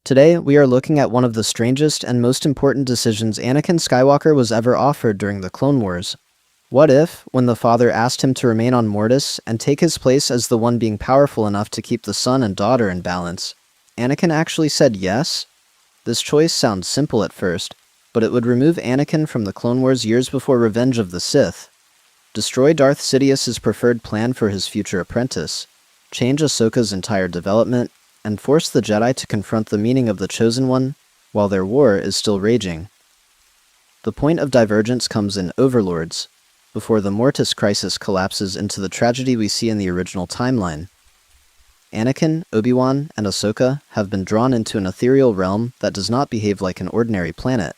Today, we are looking at one of the strangest and most important decisions Anakin Skywalker was ever offered during the Clone Wars. What if, when the Father asked him to remain on Mortis and take his place as the one being powerful enough to keep the son and daughter in balance, Anakin actually said yes? This choice sounds simple at first, but it would remove Anakin from the Clone Wars years before Revenge of the Sith, destroy Darth Sidious's preferred plan for his future apprentice, change Ahsoka's entire development, and force the Jedi to confront the meaning of the Chosen One while their war is still raging. The point of divergence comes in Overlords, before the Mortis crisis collapses into the tragedy we see in the original timeline. Anakin, Obi-Wan, and Ahsoka have been drawn into an ethereal realm that does not behave like an ordinary planet.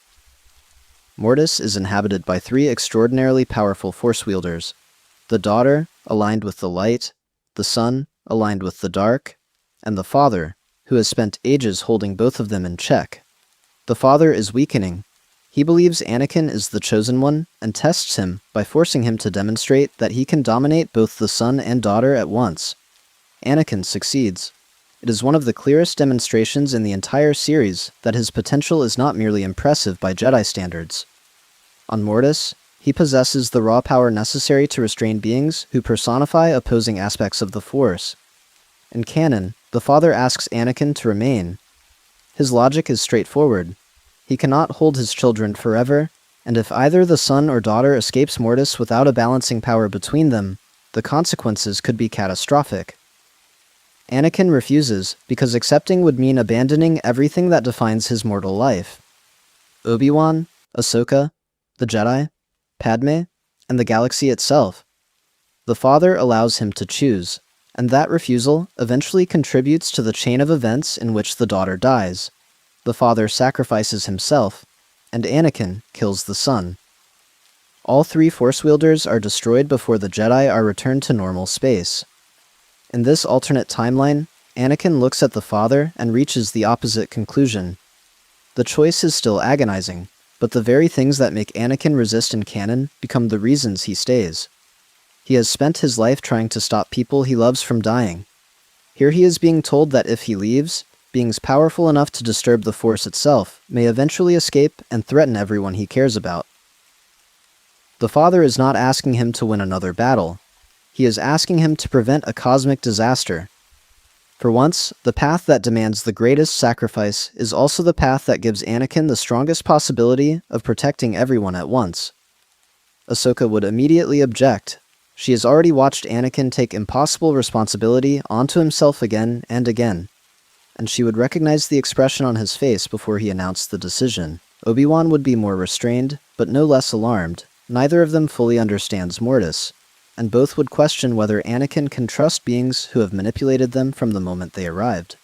Mortis is inhabited by three extraordinarily powerful Force wielders: the daughter, aligned with the light, the son, aligned with the dark, and the father, who has spent ages holding both of them in check. The father is weakening. He believes Anakin is the Chosen One and tests him by forcing him to demonstrate that he can dominate both the son and daughter at once. Anakin succeeds. It is one of the clearest demonstrations in the entire series that his potential is not merely impressive by Jedi standards. On Mortis, he possesses the raw power necessary to restrain beings who personify opposing aspects of the Force. In canon, the father asks Anakin to remain. His logic is straightforward. He cannot hold his children forever, and if either the son or daughter escapes Mortis without a balancing power between them, the consequences could be catastrophic. Anakin refuses because accepting would mean abandoning everything that defines his mortal life. Obi-Wan, Ahsoka, the Jedi, Padme, and the galaxy itself. The father allows him to choose, and that refusal eventually contributes to the chain of events in which the daughter dies. The father sacrifices himself, and Anakin kills the son. All three Force wielders are destroyed before the Jedi are returned to normal space. In this alternate timeline, Anakin looks at the father and reaches the opposite conclusion. The choice is still agonizing, but the very things that make Anakin resist in canon become the reasons he stays. He has spent his life trying to stop people he loves from dying. Here he is being told that if he leaves, beings powerful enough to disturb the Force itself may eventually escape and threaten everyone he cares about. The father is not asking him to win another battle. He is asking him to prevent a cosmic disaster. For once, the path that demands the greatest sacrifice is also the path that gives Anakin the strongest possibility of protecting everyone at once. Ahsoka would immediately object. She has already watched Anakin take impossible responsibility onto himself again and again, and she would recognize the expression on his face before he announced the decision. Obi-Wan would be more restrained, but no less alarmed. Neither of them fully understands Mortis, and both would question whether Anakin can trust beings who have manipulated them from the moment they arrived.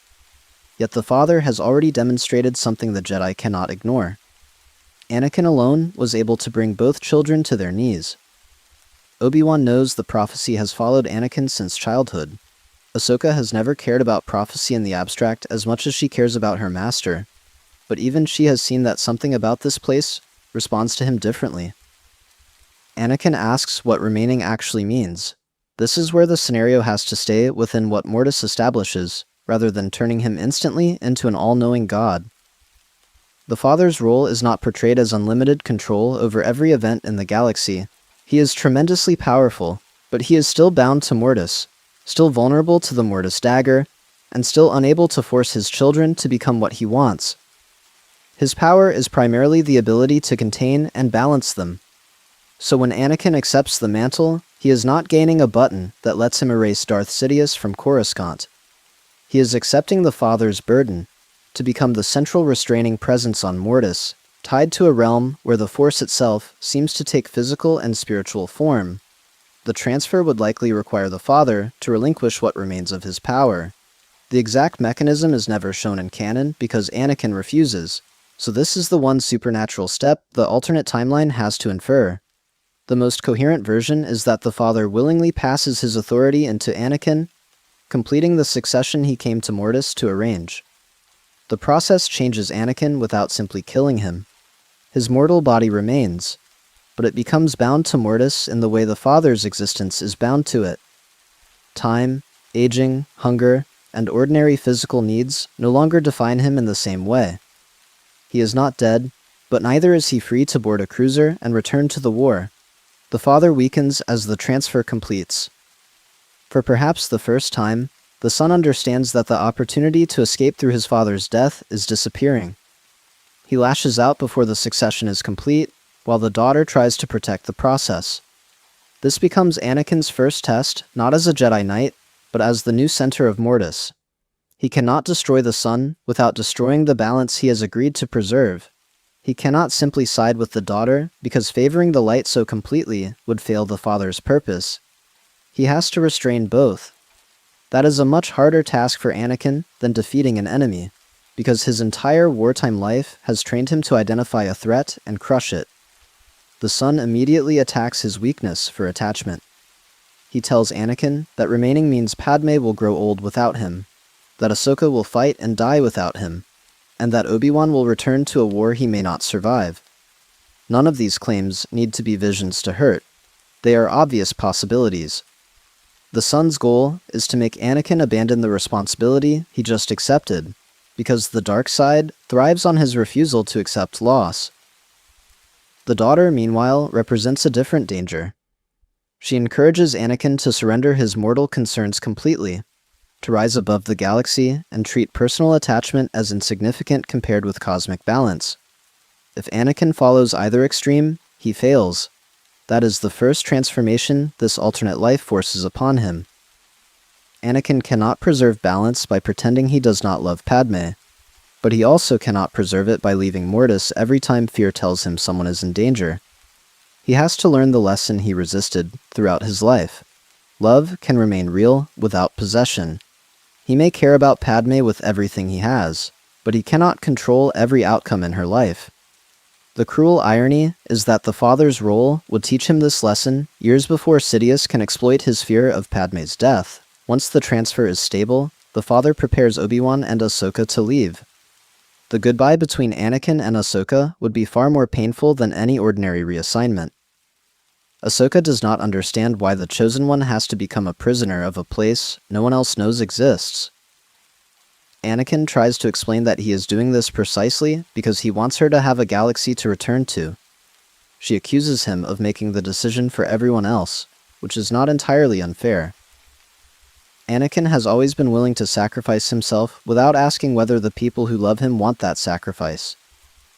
Yet the father has already demonstrated something the Jedi cannot ignore. Anakin alone was able to bring both children to their knees. Obi-Wan knows the prophecy has followed Anakin since childhood. Ahsoka has never cared about prophecy in the abstract as much as she cares about her master, but even she has seen that something about this place responds to him differently. Anakin asks what remaining actually means. This is where the scenario has to stay within what Mortis establishes, rather than turning him instantly into an all-knowing god. The father's role is not portrayed as unlimited control over every event in the galaxy. He is tremendously powerful, but he is still bound to Mortis, still vulnerable to the Mortis dagger, and still unable to force his children to become what he wants. His power is primarily the ability to contain and balance them. So when Anakin accepts the mantle, he is not gaining a button that lets him erase Darth Sidious from Coruscant. He is accepting the father's burden, to become the central restraining presence on Mortis, tied to a realm where the Force itself seems to take physical and spiritual form. The transfer would likely require the father to relinquish what remains of his power. The exact mechanism is never shown in canon because Anakin refuses, so this is the one supernatural step the alternate timeline has to infer. The most coherent version is that the father willingly passes his authority into Anakin, completing the succession he came to Mortis to arrange. The process changes Anakin without simply killing him. His mortal body remains, but it becomes bound to Mortis in the way the father's existence is bound to it. Time, aging, hunger, and ordinary physical needs no longer define him in the same way. He is not dead, but neither is he free to board a cruiser and return to the war. The father weakens as the transfer completes. For perhaps the first time, the son understands that the opportunity to escape through his father's death is disappearing. He lashes out before the succession is complete, while the daughter tries to protect the process. This becomes Anakin's first test, not as a Jedi Knight, but as the new center of Mortis. He cannot destroy the son without destroying the balance he has agreed to preserve. He cannot simply side with the daughter, because favoring the light so completely would fail the father's purpose. He has to restrain both. That is a much harder task for Anakin than defeating an enemy, because his entire wartime life has trained him to identify a threat and crush it. The son immediately attacks his weakness for attachment. He tells Anakin that remaining means Padme will grow old without him, that Ahsoka will fight and die without him, and that Obi-Wan will return to a war he may not survive. None of these claims need to be visions to hurt. They are obvious possibilities. The son's goal is to make Anakin abandon the responsibility he just accepted, because the dark side thrives on his refusal to accept loss. The daughter, meanwhile, represents a different danger. She encourages Anakin to surrender his mortal concerns completely, to rise above the galaxy and treat personal attachment as insignificant compared with cosmic balance. If Anakin follows either extreme, he fails. That is the first transformation this alternate life forces upon him. Anakin cannot preserve balance by pretending he does not love Padme, but he also cannot preserve it by leaving Mortis every time fear tells him someone is in danger. He has to learn the lesson he resisted throughout his life. Love can remain real without possession. He may care about Padme with everything he has, but he cannot control every outcome in her life. The cruel irony is that the father's role would teach him this lesson years before Sidious can exploit his fear of Padme's death. Once the transfer is stable, the father prepares Obi-Wan and Ahsoka to leave. The goodbye between Anakin and Ahsoka would be far more painful than any ordinary reassignment. Ahsoka does not understand why the Chosen One has to become a prisoner of a place no one else knows exists. Anakin tries to explain that he is doing this precisely because he wants her to have a galaxy to return to. She accuses him of making the decision for everyone else, which is not entirely unfair. Anakin has always been willing to sacrifice himself without asking whether the people who love him want that sacrifice.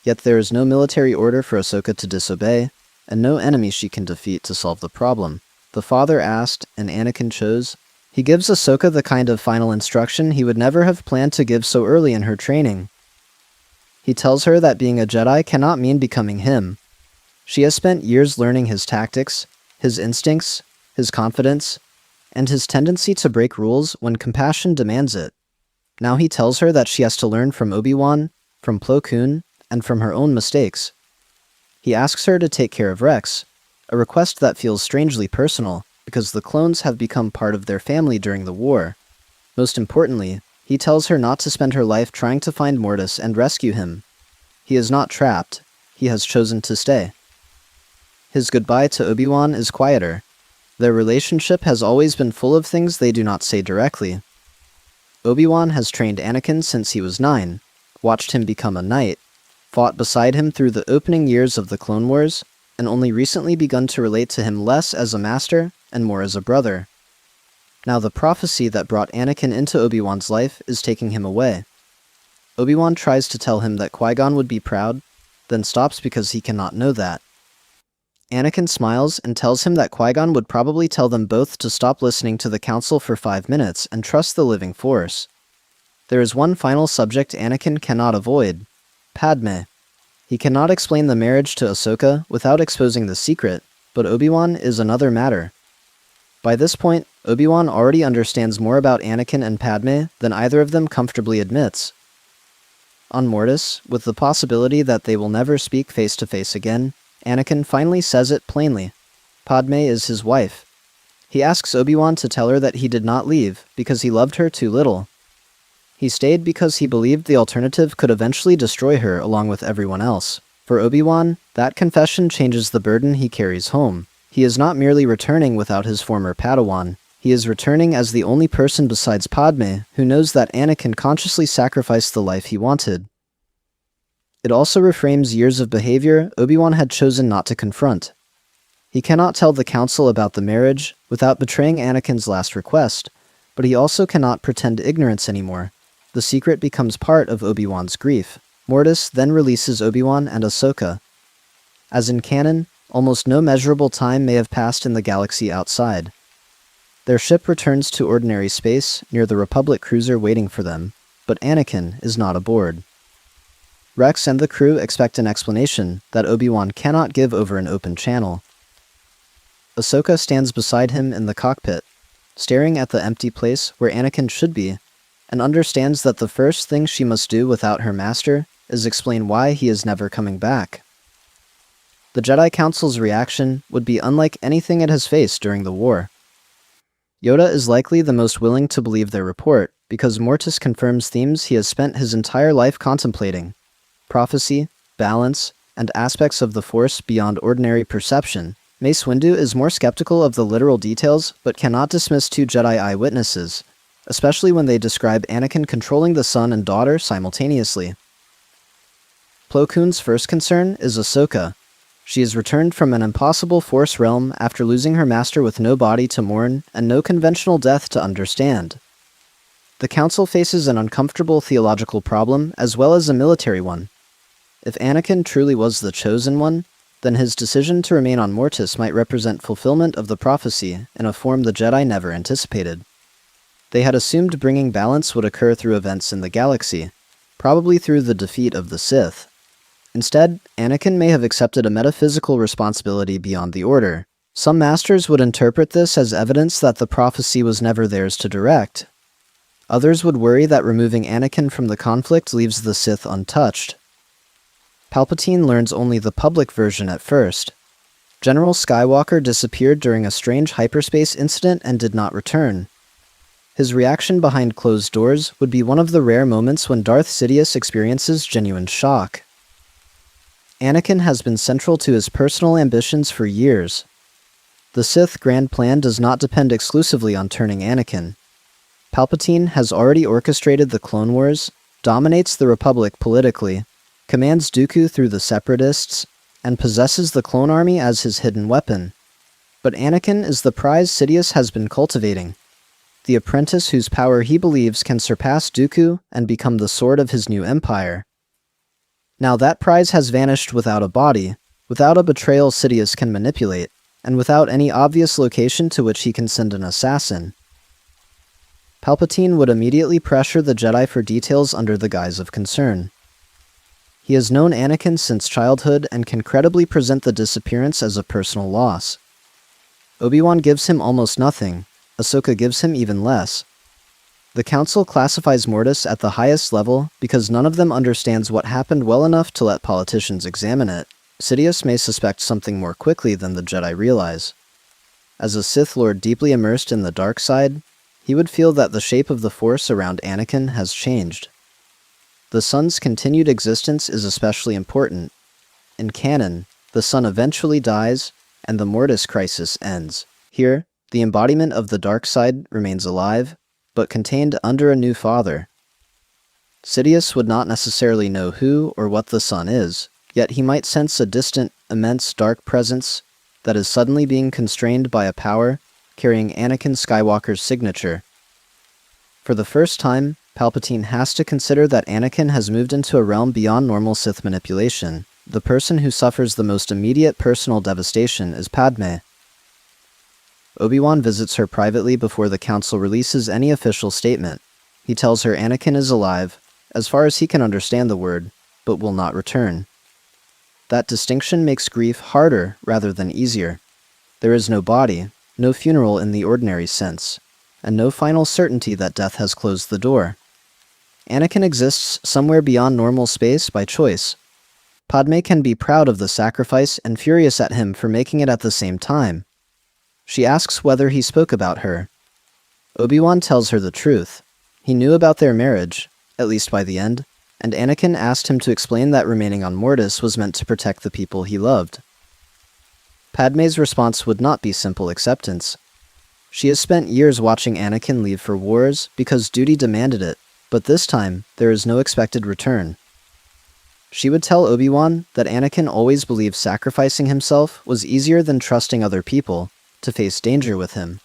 Yet there is no military order for Ahsoka to disobey, and no enemy she can defeat to solve the problem. The father asked, and Anakin chose. He gives Ahsoka the kind of final instruction he would never have planned to give so early in her training. He tells her that being a Jedi cannot mean becoming him. She has spent years learning his tactics, his instincts, his confidence, and his tendency to break rules when compassion demands it. Now he tells her that she has to learn from Obi-Wan, from Plo Koon, and from her own mistakes. He asks her to take care of Rex, a request that feels strangely personal, because the clones have become part of their family during the war. Most importantly, he tells her not to spend her life trying to find Mortis and rescue him. He is not trapped. He has chosen to stay. His goodbye to Obi-Wan is quieter. Their relationship has always been full of things they do not say directly. Obi-Wan has trained Anakin since he was 9, watched him become a knight, fought beside him through the opening years of the Clone Wars, and only recently begun to relate to him less as a master and more as a brother. Now the prophecy that brought Anakin into Obi-Wan's life is taking him away. Obi-Wan tries to tell him that Qui-Gon would be proud, then stops because he cannot know that. Anakin smiles and tells him that Qui-Gon would probably tell them both to stop listening to the Council for 5 minutes and trust the living Force. There is one final subject Anakin cannot avoid: Padme. He cannot explain the marriage to Ahsoka without exposing the secret, but Obi-Wan is another matter. By this point, Obi-Wan already understands more about Anakin and Padme than either of them comfortably admits. On Mortis, with the possibility that they will never speak face-to-face again, Anakin finally says it plainly. Padme is his wife. He asks Obi-Wan to tell her that he did not leave because he loved her too little. He stayed because he believed the alternative could eventually destroy her along with everyone else. For Obi-Wan, that confession changes the burden he carries home. He is not merely returning without his former Padawan. He is returning as the only person besides Padme who knows that Anakin consciously sacrificed the life he wanted. It also reframes years of behavior Obi-Wan had chosen not to confront. He cannot tell the Council about the marriage without betraying Anakin's last request, but he also cannot pretend ignorance anymore. The secret becomes part of Obi-Wan's grief. Mortis then releases Obi-Wan and Ahsoka. As in canon, almost no measurable time may have passed in the galaxy outside. Their ship returns to ordinary space near the Republic cruiser waiting for them, but Anakin is not aboard. Rex and the crew expect an explanation that Obi-Wan cannot give over an open channel. Ahsoka stands beside him in the cockpit, staring at the empty place where Anakin should be, and understands that the first thing she must do without her master is explain why he is never coming back. The Jedi Council's reaction would be unlike anything it has faced during the war. Yoda is likely the most willing to believe their report because Mortis confirms themes he has spent his entire life contemplating: prophecy, balance, and aspects of the Force beyond ordinary perception. Mace Windu is more skeptical of the literal details but cannot dismiss two Jedi eyewitnesses, especially when they describe Anakin controlling the son and daughter simultaneously. Plo Koon's first concern is Ahsoka. She is returned from an impossible Force realm after losing her master with no body to mourn and no conventional death to understand. The Council faces an uncomfortable theological problem as well as a military one. If Anakin truly was the chosen one, then his decision to remain on Mortis might represent fulfillment of the prophecy in a form the Jedi never anticipated. They had assumed bringing balance would occur through events in the galaxy, probably through the defeat of the Sith. Instead, Anakin may have accepted a metaphysical responsibility beyond the Order. Some masters would interpret this as evidence that the prophecy was never theirs to direct. Others would worry that removing Anakin from the conflict leaves the Sith untouched. Palpatine learns only the public version at first. General Skywalker disappeared during a strange hyperspace incident and did not return. His reaction behind closed doors would be one of the rare moments when Darth Sidious experiences genuine shock. Anakin has been central to his personal ambitions for years. The Sith grand plan does not depend exclusively on turning Anakin. Palpatine has already orchestrated the Clone Wars, dominates the Republic politically, commands Dooku through the Separatists, and possesses the clone army as his hidden weapon. But Anakin is the prize Sidious has been cultivating, the apprentice whose power he believes can surpass Dooku and become the sword of his new empire. Now that prize has vanished without a body, without a betrayal Sidious can manipulate, and without any obvious location to which he can send an assassin. Palpatine would immediately pressure the Jedi for details under the guise of concern. He has known Anakin since childhood and can credibly present the disappearance as a personal loss. Obi-Wan gives him almost nothing. Ahsoka gives him even less. The Council classifies Mortis at the highest level because none of them understands what happened well enough to let politicians examine it. Sidious may suspect something more quickly than the Jedi realize. As a Sith Lord deeply immersed in the dark side, he would feel that the shape of the Force around Anakin has changed. The Son's continued existence is especially important. In canon, the Son eventually dies, and the Mortis crisis ends. Here, the embodiment of the dark side remains alive, but contained under a new father. Sidious would not necessarily know who or what the Son is, yet he might sense a distant, immense dark presence that is suddenly being constrained by a power carrying Anakin Skywalker's signature. For the first time, Palpatine has to consider that Anakin has moved into a realm beyond normal Sith manipulation. The person who suffers the most immediate personal devastation is Padme. Obi-Wan visits her privately before the Council releases any official statement. He tells her Anakin is alive, as far as he can understand the word, but will not return. That distinction makes grief harder rather than easier. There is no body, no funeral in the ordinary sense, and no final certainty that death has closed the door. Anakin exists somewhere beyond normal space by choice. Padme can be proud of the sacrifice and furious at him for making it at the same time. She asks whether he spoke about her. Obi-Wan tells her the truth. He knew about their marriage, at least by the end, and Anakin asked him to explain that remaining on Mortis was meant to protect the people he loved. Padme's response would not be simple acceptance. She has spent years watching Anakin leave for wars because duty demanded it, but this time, there is no expected return. She would tell Obi-Wan that Anakin always believed sacrificing himself was easier than trusting other people to face danger with him.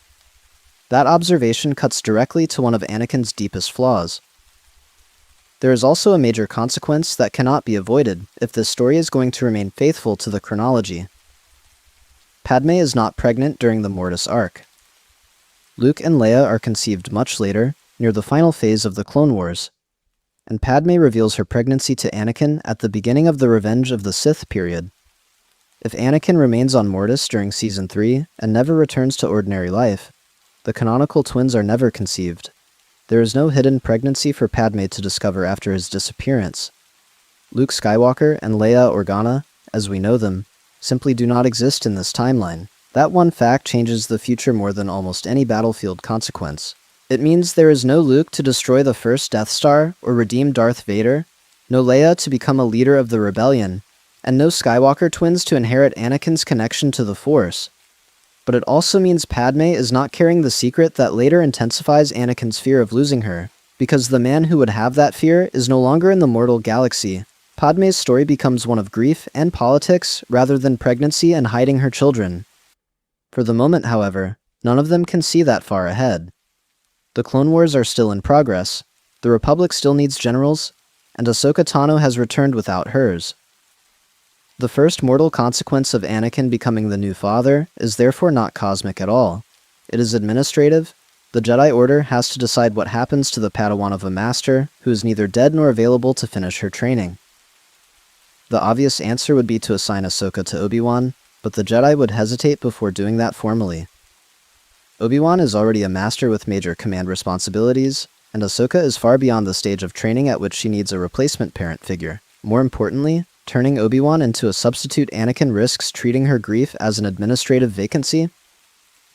That observation cuts directly to one of Anakin's deepest flaws. There is also a major consequence that cannot be avoided if this story is going to remain faithful to the chronology. Padme is not pregnant during the Mortis arc. Luke and Leia are conceived much later, near the final phase of the Clone Wars, and Padme reveals her pregnancy to Anakin at the beginning of the Revenge of the Sith period. If Anakin remains on Mortis during Season 3 and never returns to ordinary life, the canonical twins are never conceived. There is no hidden pregnancy for Padme to discover after his disappearance. Luke Skywalker and Leia Organa, as we know them, simply do not exist in this timeline. That one fact changes the future more than almost any battlefield consequence. It means there is no Luke to destroy the first Death Star or redeem Darth Vader, no Leia to become a leader of the rebellion, and no Skywalker twins to inherit Anakin's connection to the Force. But it also means Padme is not carrying the secret that later intensifies Anakin's fear of losing her, because the man who would have that fear is no longer in the mortal galaxy. Padme's story becomes one of grief and politics rather than pregnancy and hiding her children. For the moment, however, none of them can see that far ahead. The Clone Wars are still in progress, the Republic still needs generals, and Ahsoka Tano has returned without hers. The first mortal consequence of Anakin becoming the new father is therefore not cosmic at all. It is administrative. The Jedi Order has to decide what happens to the Padawan of a master who is neither dead nor available to finish her training. The obvious answer would be to assign Ahsoka to Obi-Wan, but the Jedi would hesitate before doing that formally. Obi-Wan is already a master with major command responsibilities, and Ahsoka is far beyond the stage of training at which she needs a replacement parent figure. More importantly, turning Obi-Wan into a substitute Anakin risks treating her grief as an administrative vacancy.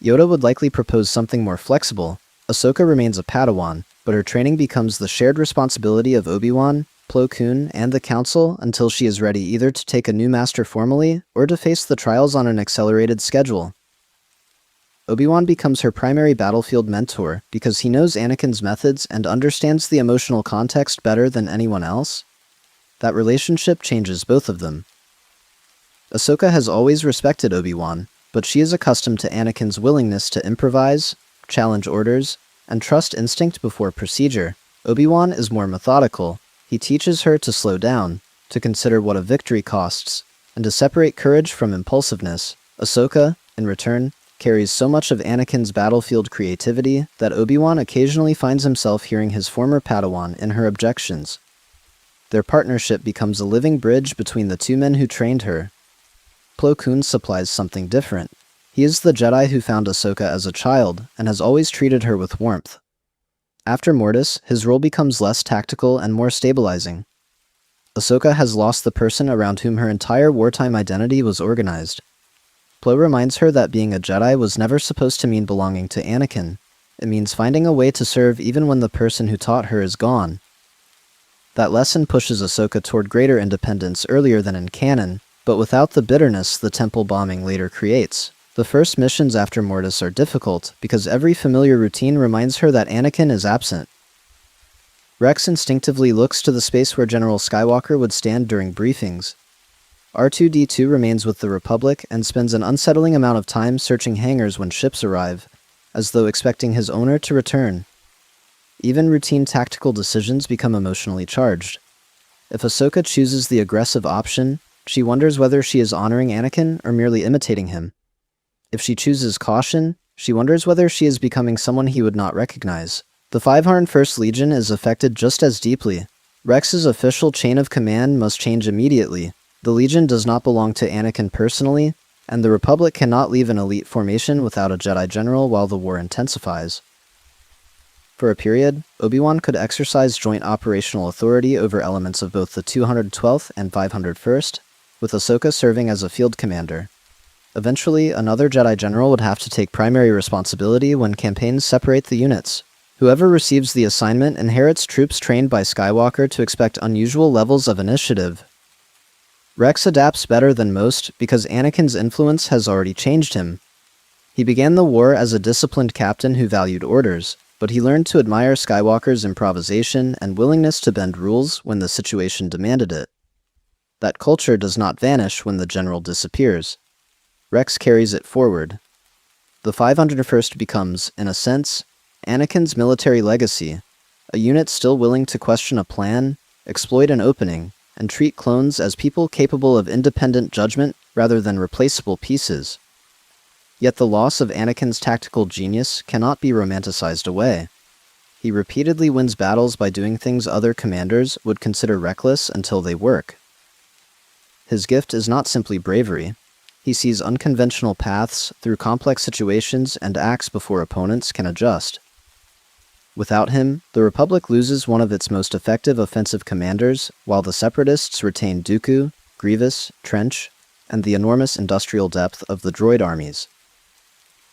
Yoda would likely propose something more flexible. Ahsoka remains a Padawan, but her training becomes the shared responsibility of Obi-Wan, Plo Koon, and the Council until she is ready either to take a new master formally or to face the trials on an accelerated schedule. Obi-Wan becomes her primary battlefield mentor because he knows Anakin's methods and understands the emotional context better than anyone else. That relationship changes both of them. Ahsoka has always respected Obi-Wan, but she is accustomed to Anakin's willingness to improvise, challenge orders, and trust instinct before procedure. Obi-Wan is more methodical. He teaches her to slow down, to consider what a victory costs, and to separate courage from impulsiveness. Ahsoka, in return, carries so much of Anakin's battlefield creativity that Obi-Wan occasionally finds himself hearing his former Padawan in her objections. Their partnership becomes a living bridge between the two men who trained her. Plo Koon supplies something different. He is the Jedi who found Ahsoka as a child and has always treated her with warmth. After Mortis, his role becomes less tactical and more stabilizing. Ahsoka has lost the person around whom her entire wartime identity was organized. Plo reminds her that being a Jedi was never supposed to mean belonging to Anakin. It means finding a way to serve even when the person who taught her is gone. That lesson pushes Ahsoka toward greater independence earlier than in canon, but without the bitterness the temple bombing later creates. The first missions after Mortis are difficult because every familiar routine reminds her that Anakin is absent. Rex instinctively looks to the space where General Skywalker would stand during briefings. R2-D2 remains with the Republic and spends an unsettling amount of time searching hangars when ships arrive, as though expecting his owner to return. Even routine tactical decisions become emotionally charged. If Ahsoka chooses the aggressive option, she wonders whether she is honoring Anakin or merely imitating him. If she chooses caution, she wonders whether she is becoming someone he would not recognize. The 501st Legion is affected just as deeply. Rex's official chain of command must change immediately. The Legion does not belong to Anakin personally, and the Republic cannot leave an elite formation without a Jedi General while the war intensifies. For a period, Obi-Wan could exercise joint operational authority over elements of both the 212th and 501st, with Ahsoka serving as a field commander. Eventually, another Jedi General would have to take primary responsibility when campaigns separate the units. Whoever receives the assignment inherits troops trained by Skywalker to expect unusual levels of initiative. Rex adapts better than most because Anakin's influence has already changed him. He began the war as a disciplined captain who valued orders, but he learned to admire Skywalker's improvisation and willingness to bend rules when the situation demanded it. That culture does not vanish when the general disappears. Rex carries it forward. The 501st becomes, in a sense, Anakin's military legacy, a unit still willing to question a plan, exploit an opening, and treat clones as people capable of independent judgment rather than replaceable pieces. Yet the loss of Anakin's tactical genius cannot be romanticized away. He repeatedly wins battles by doing things other commanders would consider reckless until they work. His gift is not simply bravery. He sees unconventional paths through complex situations and acts before opponents can adjust. Without him, the Republic loses one of its most effective offensive commanders, while the Separatists retain Dooku, Grievous, Trench, and the enormous industrial depth of the droid armies.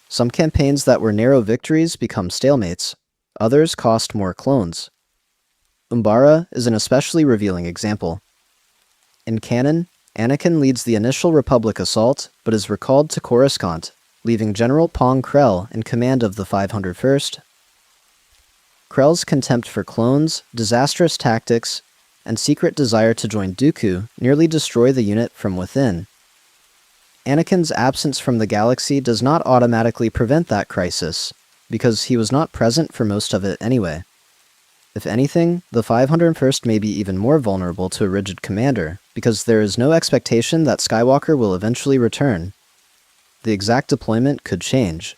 Some campaigns that were narrow victories become stalemates, others cost more clones. Umbara is an especially revealing example. In canon, Anakin leads the initial Republic assault, but is recalled to Coruscant, leaving General Pong Krell in command of the 501st. Krell's contempt for clones, disastrous tactics, and secret desire to join Dooku nearly destroy the unit from within. Anakin's absence from the galaxy does not automatically prevent that crisis, because he was not present for most of it anyway. If anything, the 501st may be even more vulnerable to a rigid commander, because there is no expectation that Skywalker will eventually return. The exact deployment could change.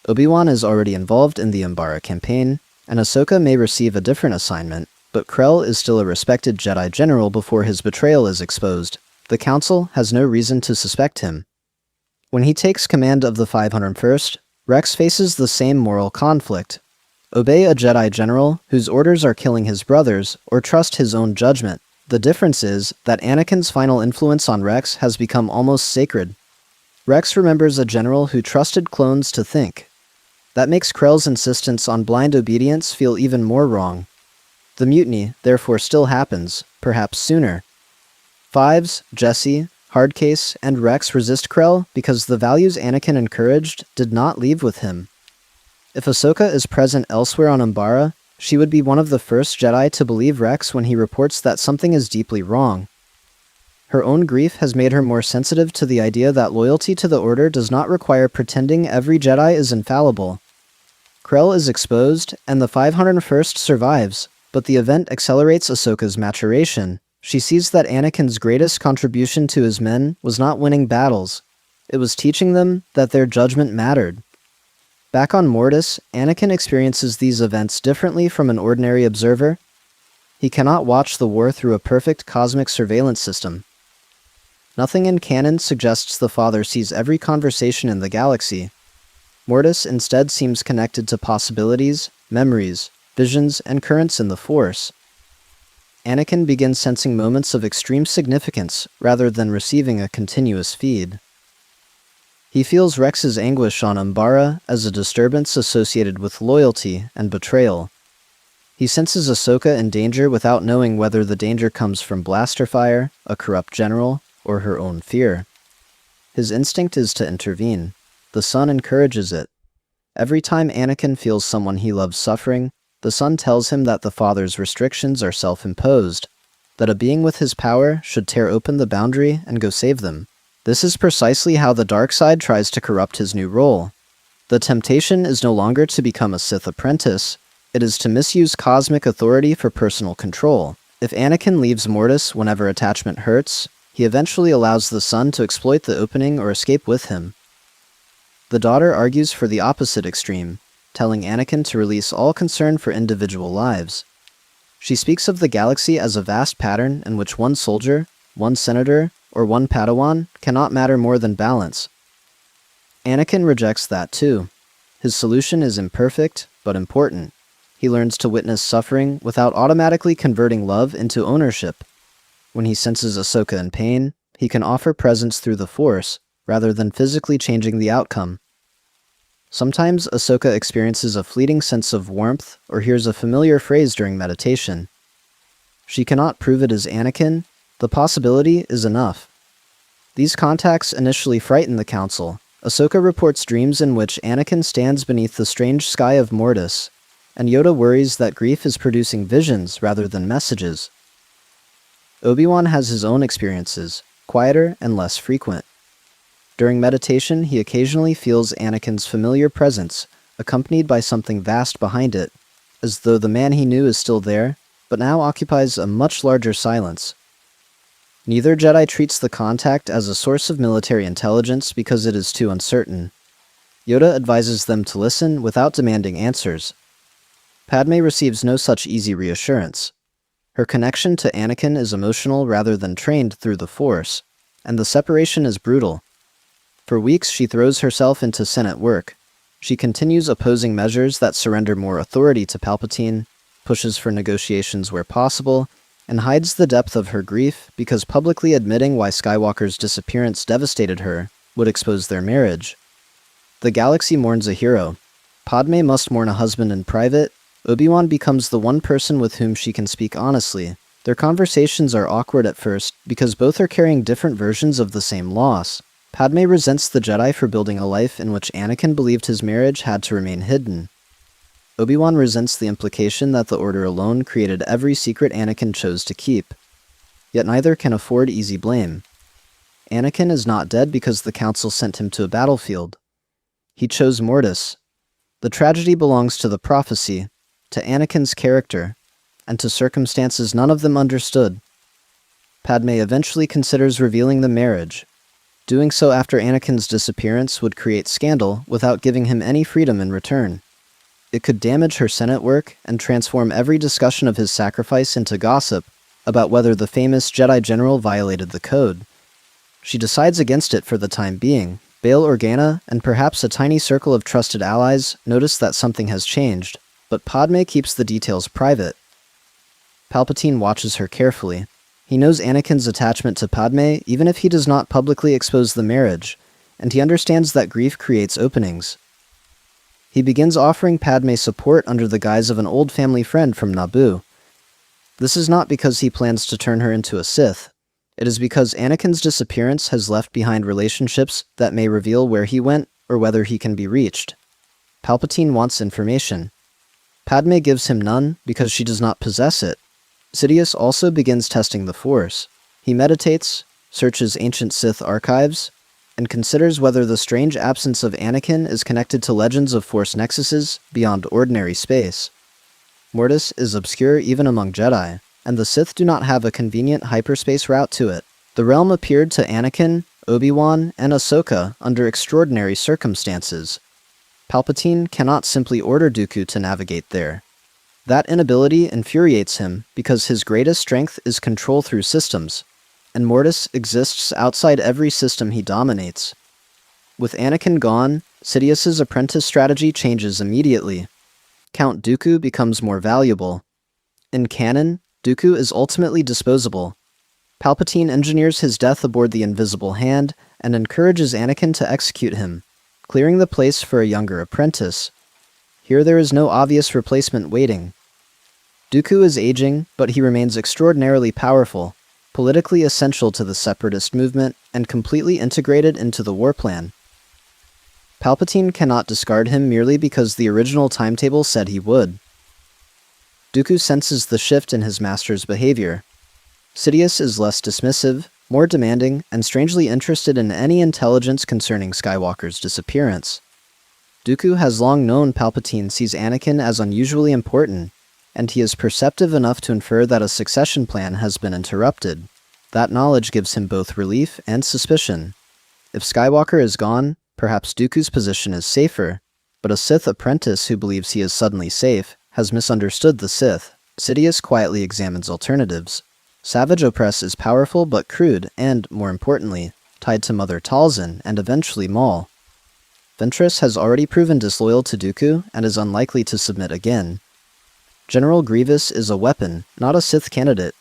Obi-Wan is already involved in the Umbara campaign, and Ahsoka may receive a different assignment, but Krell is still a respected Jedi general before his betrayal is exposed. The Council has no reason to suspect him. When he takes command of the 501st, Rex faces the same moral conflict. Obey a Jedi general whose orders are killing his brothers, or trust his own judgment. The difference is that Anakin's final influence on Rex has become almost sacred. Rex remembers a general who trusted clones to think. That makes Krell's insistence on blind obedience feel even more wrong. The mutiny, therefore, still happens, perhaps sooner. Fives, Jesse, Hardcase, and Rex resist Krell because the values Anakin encouraged did not leave with him. If Ahsoka is present elsewhere on Umbara, she would be one of the first Jedi to believe Rex when he reports that something is deeply wrong. Her own grief has made her more sensitive to the idea that loyalty to the Order does not require pretending every Jedi is infallible. Krell is exposed, and the 501st survives, but the event accelerates Ahsoka's maturation. She sees that Anakin's greatest contribution to his men was not winning battles. It was teaching them that their judgment mattered. Back on Mortis, Anakin experiences these events differently from an ordinary observer. He cannot watch the war through a perfect cosmic surveillance system. Nothing in canon suggests the Father sees every conversation in the galaxy. Mortis instead seems connected to possibilities, memories, visions, and currents in the Force. Anakin begins sensing moments of extreme significance rather than receiving a continuous feed. He feels Rex's anguish on Umbara as a disturbance associated with loyalty and betrayal. He senses Ahsoka in danger without knowing whether the danger comes from blaster fire, a corrupt general, or her own fear. His instinct is to intervene. The Son encourages it. Every time Anakin feels someone he loves suffering, the Son tells him that the Father's restrictions are self-imposed, that a being with his power should tear open the boundary and go save them. This is precisely how the dark side tries to corrupt his new role. The temptation is no longer to become a Sith apprentice, it is to misuse cosmic authority for personal control. If Anakin leaves Mortis whenever attachment hurts, he eventually allows the Son to exploit the opening or escape with him. The daughter argues for the opposite extreme, telling Anakin to release all concern for individual lives. She speaks of the galaxy as a vast pattern in which one soldier, one senator, or one Padawan cannot matter more than balance. Anakin rejects that too. His solution is imperfect, but important. He learns to witness suffering without automatically converting love into ownership. When he senses Ahsoka in pain, he can offer presence through the Force, rather than physically changing the outcome. Sometimes Ahsoka experiences a fleeting sense of warmth or hears a familiar phrase during meditation. She cannot prove it is Anakin. The possibility is enough. These contacts initially frighten the Council, Ahsoka reports dreams in which Anakin stands beneath the strange sky of Mortis, and Yoda worries that grief is producing visions rather than messages. Obi-Wan has his own experiences, quieter and less frequent. During meditation, he occasionally feels Anakin's familiar presence, accompanied by something vast behind it, as though the man he knew is still there, but now occupies a much larger silence. Neither Jedi treats the contact as a source of military intelligence because it is too uncertain. Yoda advises them to listen without demanding answers. Padme receives no such easy reassurance. Her connection to Anakin is emotional rather than trained through the Force, and the separation is brutal. For weeks she throws herself into Senate work. She continues opposing measures that surrender more authority to Palpatine, pushes for negotiations where possible, and hides the depth of her grief because publicly admitting why Skywalker's disappearance devastated her would expose their marriage. The galaxy mourns a hero. Padme must mourn a husband in private. Obi-Wan becomes the one person with whom she can speak honestly. Their conversations are awkward at first because both are carrying different versions of the same loss. Padme resents the Jedi for building a life in which Anakin believed his marriage had to remain hidden. Obi-Wan resents the implication that the Order alone created every secret Anakin chose to keep. Yet neither can afford easy blame. Anakin is not dead because the Council sent him to a battlefield. He chose Mortis. The tragedy belongs to the prophecy, to Anakin's character, and to circumstances none of them understood. Padme eventually considers revealing the marriage. Doing so after Anakin's disappearance would create scandal without giving him any freedom in return. It could damage her Senate work and transform every discussion of his sacrifice into gossip about whether the famous Jedi General violated the code. She decides against it for the time being. Bail Organa and perhaps a tiny circle of trusted allies notice that something has changed, but Padme keeps the details private. Palpatine watches her carefully. He knows Anakin's attachment to Padme even if he does not publicly expose the marriage, and he understands that grief creates openings. He begins offering Padme support under the guise of an old family friend from Naboo. This is not because he plans to turn her into a Sith. It is because Anakin's disappearance has left behind relationships that may reveal where he went or whether he can be reached. Palpatine wants information. Padme gives him none because she does not possess it. Sidious also begins testing the Force. He meditates, searches ancient Sith archives, and considers whether the strange absence of Anakin is connected to legends of Force nexuses beyond ordinary space. Mortis is obscure even among Jedi, and the Sith do not have a convenient hyperspace route to it. The realm appeared to Anakin, Obi-Wan, and Ahsoka under extraordinary circumstances. Palpatine cannot simply order Dooku to navigate there. That inability infuriates him because his greatest strength is control through systems, and Mortis exists outside every system he dominates. With Anakin gone, Sidious's apprentice strategy changes immediately. Count Dooku becomes more valuable. In canon, Dooku is ultimately disposable. Palpatine engineers his death aboard the Invisible Hand and encourages Anakin to execute him, clearing the place for a younger apprentice. Here there is no obvious replacement waiting. Dooku is aging, but he remains extraordinarily powerful, politically essential to the Separatist movement, and completely integrated into the war plan. Palpatine cannot discard him merely because the original timetable said he would. Dooku senses the shift in his master's behavior. Sidious is less dismissive, more demanding, and strangely interested in any intelligence concerning Skywalker's disappearance. Dooku has long known Palpatine sees Anakin as unusually important, and he is perceptive enough to infer that a succession plan has been interrupted. That knowledge gives him both relief and suspicion. If Skywalker is gone, perhaps Dooku's position is safer, but a Sith apprentice who believes he is suddenly safe has misunderstood the Sith. Sidious quietly examines alternatives. Savage Opress is powerful but crude and, more importantly, tied to Mother Talzin and eventually Maul. Ventress has already proven disloyal to Dooku and is unlikely to submit again. General Grievous is a weapon, not a Sith candidate.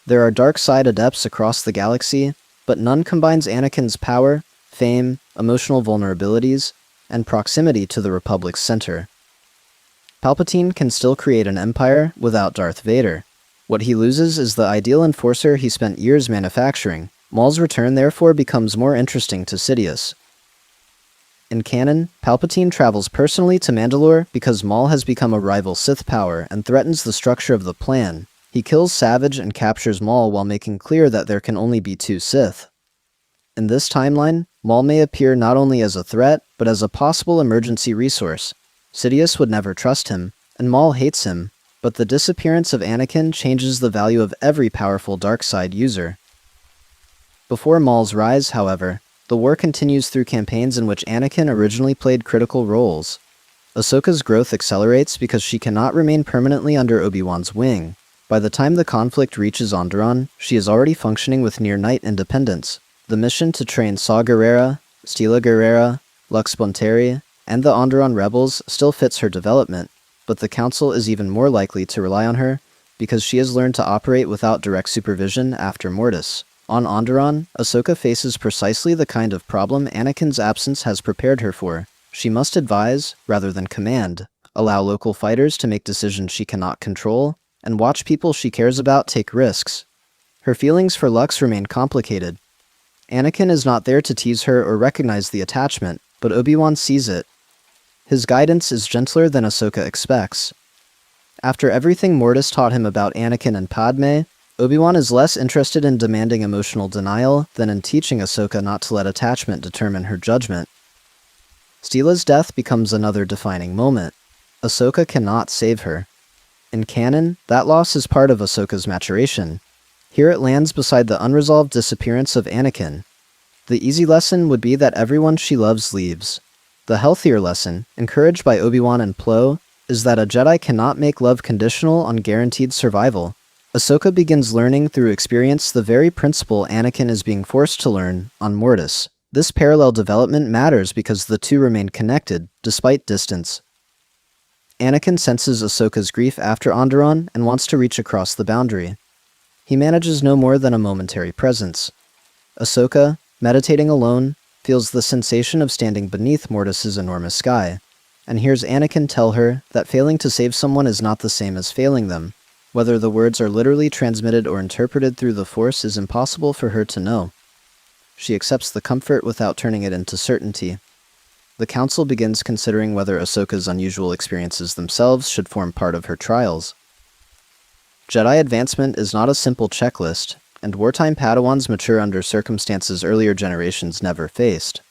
There are dark side adepts across the galaxy, but none combines Anakin's power, fame, emotional vulnerabilities, and proximity to the Republic's center. Palpatine can still create an empire without Darth Vader. What he loses is the ideal enforcer he spent years manufacturing. Maul's return therefore becomes more interesting to Sidious. In canon, Palpatine travels personally to Mandalore because Maul has become a rival Sith power and threatens the structure of the plan. He kills Savage and captures Maul while making clear that there can only be two Sith. In this timeline, Maul may appear not only as a threat, but as a possible emergency resource. Sidious would never trust him, and Maul hates him, but the disappearance of Anakin changes the value of every powerful dark side user. Before Maul's rise, however, the war continues through campaigns in which Anakin originally played critical roles. Ahsoka's growth accelerates because she cannot remain permanently under Obi-Wan's wing. By the time the conflict reaches Onderon, she is already functioning with near-night independence. The mission to train Saw Gerrera, Stila Gerrera, Lux Bonteri, and the Onderon rebels still fits her development, but the Council is even more likely to rely on her because she has learned to operate without direct supervision after Mortis. On Onderon, Ahsoka faces precisely the kind of problem Anakin's absence has prepared her for. She must advise, rather than command, allow local fighters to make decisions she cannot control, and watch people she cares about take risks. Her feelings for Lux remain complicated. Anakin is not there to tease her or recognize the attachment, but Obi-Wan sees it. His guidance is gentler than Ahsoka expects. After everything Mortis taught him about Anakin and Padme, Obi-Wan is less interested in demanding emotional denial than in teaching Ahsoka not to let attachment determine her judgment. Steela's death becomes another defining moment. Ahsoka cannot save her. In canon, that loss is part of Ahsoka's maturation. Here it lands beside the unresolved disappearance of Anakin. The easy lesson would be that everyone she loves leaves. The healthier lesson, encouraged by Obi-Wan and Plo, is that a Jedi cannot make love conditional on guaranteed survival. Ahsoka begins learning through experience the very principle Anakin is being forced to learn on Mortis. This parallel development matters because the two remain connected, despite distance. Anakin senses Ahsoka's grief after Onderon and wants to reach across the boundary. He manages no more than a momentary presence. Ahsoka, meditating alone, feels the sensation of standing beneath Mortis's enormous sky, and hears Anakin tell her that failing to save someone is not the same as failing them. Whether the words are literally transmitted or interpreted through the Force is impossible for her to know. She accepts the comfort without turning it into certainty. The Council begins considering whether Ahsoka's unusual experiences themselves should form part of her trials. Jedi advancement is not a simple checklist, and wartime Padawans mature under circumstances earlier generations never faced.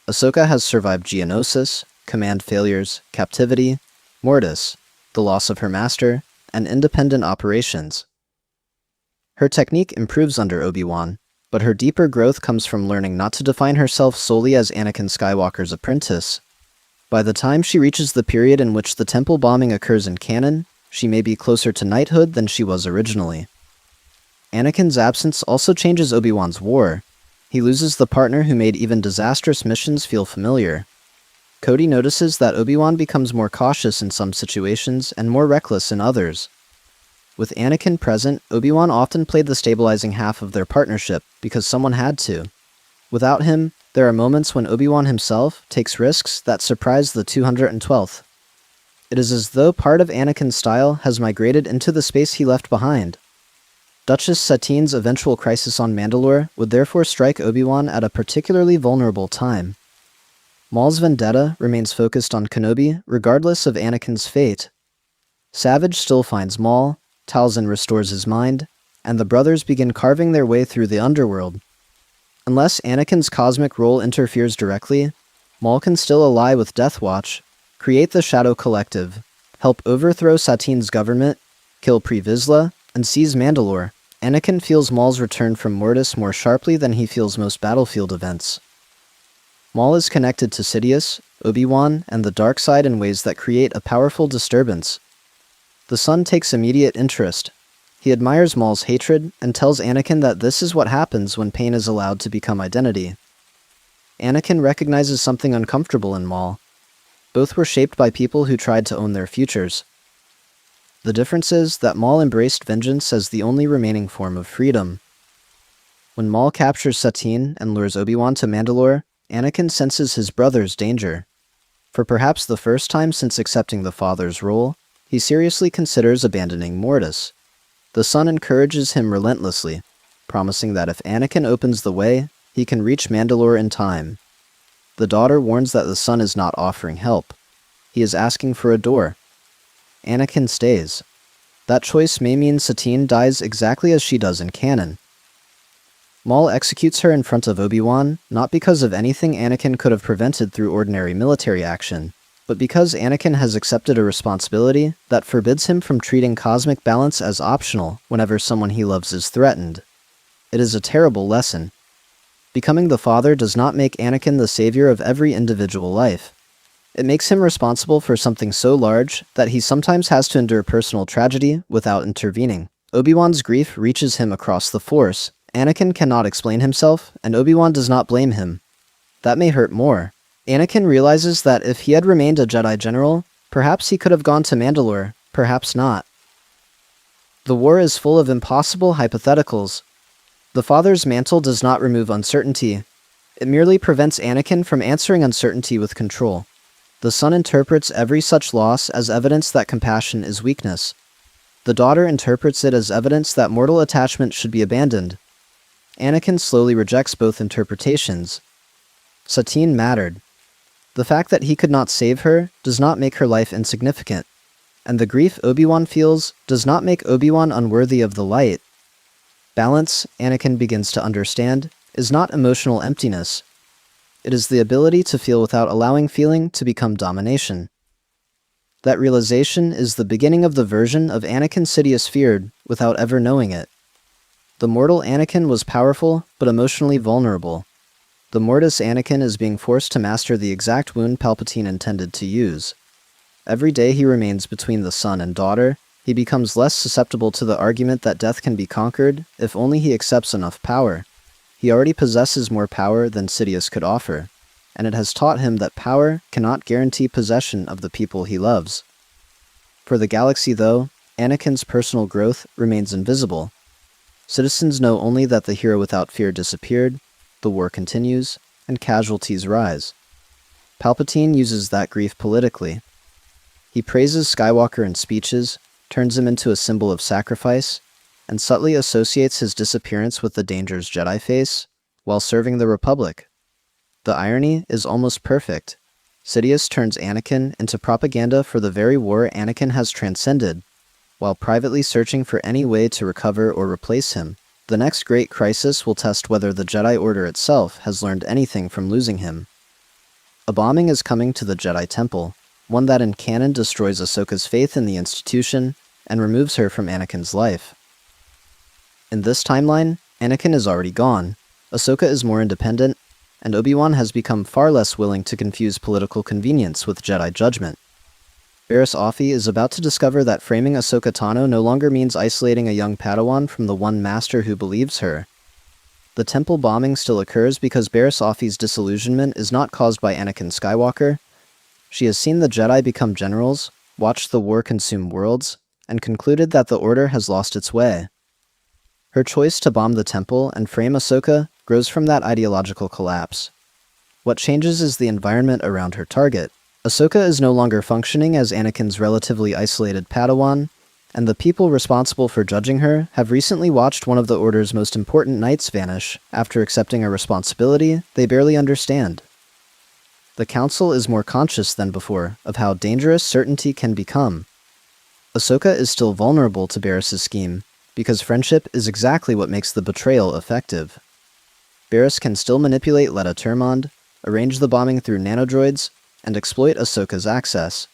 Ahsoka has survived Geonosis, command failures, captivity, Mortis, the loss of her master, and independent operations. Her technique improves under Obi-Wan, but her deeper growth comes from learning not to define herself solely as Anakin Skywalker's apprentice. By the time she reaches the period in which the temple bombing occurs in canon, she may be closer to knighthood than she was originally. Anakin's absence also changes Obi-Wan's war. He loses the partner who made even disastrous missions feel familiar. Cody notices that Obi-Wan becomes more cautious in some situations and more reckless in others. With Anakin present, Obi-Wan often played the stabilizing half of their partnership because someone had to. Without him, there are moments when Obi-Wan himself takes risks that surprise the 212th. It is as though part of Anakin's style has migrated into the space he left behind. Duchess Satine's eventual crisis on Mandalore would therefore strike Obi-Wan at a particularly vulnerable time. Maul's vendetta remains focused on Kenobi regardless of Anakin's fate. Savage still finds Maul, Talzin restores his mind, and the brothers begin carving their way through the underworld. Unless Anakin's cosmic role interferes directly, Maul can still ally with Death Watch, create the Shadow Collective, help overthrow Satine's government, kill Pre Vizsla, and seize Mandalore. Anakin feels Maul's return from Mortis more sharply than he feels most battlefield events. Maul is connected to Sidious, Obi-Wan, and the dark side in ways that create a powerful disturbance. The son takes immediate interest. He admires Maul's hatred and tells Anakin that this is what happens when pain is allowed to become identity. Anakin recognizes something uncomfortable in Maul. Both were shaped by people who tried to own their futures. The difference is that Maul embraced vengeance as the only remaining form of freedom. When Maul captures Satine and lures Obi-Wan to Mandalore, Anakin senses his brother's danger. For perhaps the first time since accepting the father's role, he seriously considers abandoning Mortis. The son encourages him relentlessly, promising that if Anakin opens the way, he can reach Mandalore in time. The daughter warns that the son is not offering help. He is asking for a door. Anakin stays. That choice may mean Satine dies exactly as she does in canon. Maul executes her in front of Obi-Wan, not because of anything Anakin could have prevented through ordinary military action, but because Anakin has accepted a responsibility that forbids him from treating cosmic balance as optional whenever someone he loves is threatened. It is a terrible lesson. Becoming the father does not make Anakin the savior of every individual life. It makes him responsible for something so large that he sometimes has to endure personal tragedy without intervening. Obi-Wan's grief reaches him across the Force. Anakin cannot explain himself, and Obi-Wan does not blame him. That may hurt more. Anakin realizes that if he had remained a Jedi General, perhaps he could have gone to Mandalore, perhaps not. The war is full of impossible hypotheticals. The Father's mantle does not remove uncertainty. It merely prevents Anakin from answering uncertainty with control. The son interprets every such loss as evidence that compassion is weakness. The daughter interprets it as evidence that mortal attachment should be abandoned. Anakin slowly rejects both interpretations. Satine mattered. The fact that he could not save her does not make her life insignificant, and the grief Obi-Wan feels does not make Obi-Wan unworthy of the light. Balance, Anakin begins to understand, is not emotional emptiness. It is the ability to feel without allowing feeling to become domination. That realization is the beginning of the version of Anakin Sidious feared without ever knowing it. The mortal Anakin was powerful, but emotionally vulnerable. The Mortis Anakin is being forced to master the exact wound Palpatine intended to use. Every day he remains between the son and daughter, he becomes less susceptible to the argument that death can be conquered if only he accepts enough power. He already possesses more power than Sidious could offer, and it has taught him that power cannot guarantee possession of the people he loves. For the galaxy, though, Anakin's personal growth remains invisible. Citizens know only that the hero without fear disappeared, the war continues, and casualties rise. Palpatine uses that grief politically. He praises Skywalker in speeches, turns him into a symbol of sacrifice, and subtly associates his disappearance with the dangers Jedi face, while serving the Republic. The irony is almost perfect. Sidious turns Anakin into propaganda for the very war Anakin has transcended, while privately searching for any way to recover or replace him. The next great crisis will test whether the Jedi Order itself has learned anything from losing him. A bombing is coming to the Jedi Temple, one that in canon destroys Ahsoka's faith in the institution and removes her from Anakin's life. In this timeline, Anakin is already gone, Ahsoka is more independent, and Obi-Wan has become far less willing to confuse political convenience with Jedi judgment. Barriss Offee is about to discover that framing Ahsoka Tano no longer means isolating a young Padawan from the one master who believes her. The temple bombing still occurs because Barriss Offee's disillusionment is not caused by Anakin Skywalker. She has seen the Jedi become generals, watched the war consume worlds, and concluded that the Order has lost its way. Her choice to bomb the temple and frame Ahsoka grows from that ideological collapse. What changes is the environment around her target. Ahsoka is no longer functioning as Anakin's relatively isolated Padawan, and the people responsible for judging her have recently watched one of the Order's most important knights vanish after accepting a responsibility they barely understand. The Council is more conscious than before of how dangerous certainty can become. Ahsoka is still vulnerable to Barriss's scheme, because friendship is exactly what makes the betrayal effective. Barriss can still manipulate Letta Termond, arrange the bombing through nanodroids, and exploit Ahsoka's access.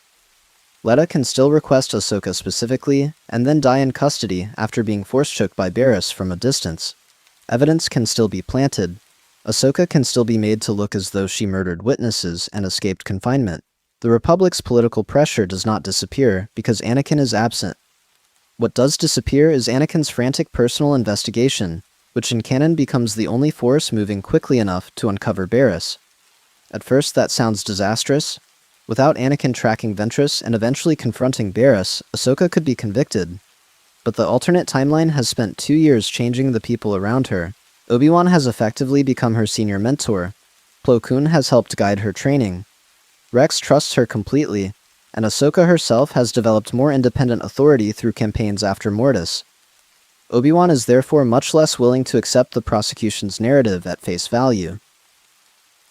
Letta can still request Ahsoka specifically, and then die in custody after being force-choked by Barriss from a distance. Evidence can still be planted. Ahsoka can still be made to look as though she murdered witnesses and escaped confinement. The Republic's political pressure does not disappear because Anakin is absent. What does disappear is Anakin's frantic personal investigation, which in canon becomes the only force moving quickly enough to uncover Barriss. At first that sounds disastrous. Without Anakin tracking Ventress and eventually confronting Barriss, Ahsoka could be convicted. But the alternate timeline has spent 2 years changing the people around her. Obi-Wan has effectively become her senior mentor. Plo Koon has helped guide her training. Rex trusts her completely, and Ahsoka herself has developed more independent authority through campaigns after Mortis. Obi-Wan is therefore much less willing to accept the prosecution's narrative at face value.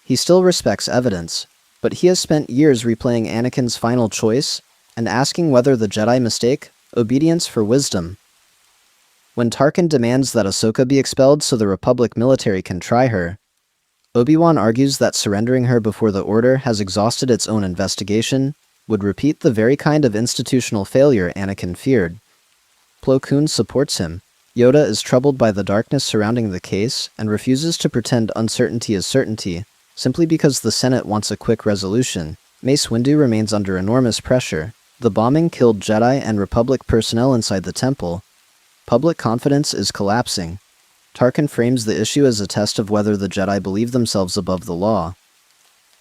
He still respects evidence, but he has spent years replaying Anakin's final choice and asking whether the Jedi mistake obedience for wisdom. When Tarkin demands that Ahsoka be expelled so the Republic military can try her, Obi-Wan argues that surrendering her before the Order has exhausted its own investigation would repeat the very kind of institutional failure Anakin feared. Plo Koon supports him. Yoda is troubled by the darkness surrounding the case and refuses to pretend uncertainty is certainty, simply because the Senate wants a quick resolution. Mace Windu remains under enormous pressure. The bombing killed Jedi and Republic personnel inside the temple. Public confidence is collapsing. Tarkin frames the issue as a test of whether the Jedi believe themselves above the law.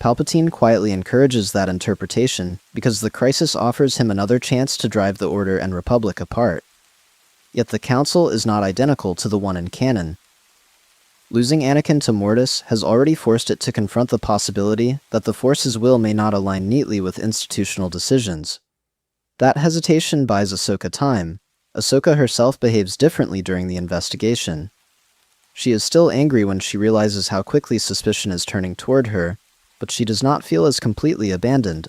Palpatine quietly encourages that interpretation because the crisis offers him another chance to drive the Order and Republic apart. Yet the Council is not identical to the one in canon. Losing Anakin to Mortis has already forced it to confront the possibility that the Force's will may not align neatly with institutional decisions. That hesitation buys Ahsoka time. Ahsoka herself behaves differently during the investigation. She is still angry when she realizes how quickly suspicion is turning toward her, but she does not feel as completely abandoned.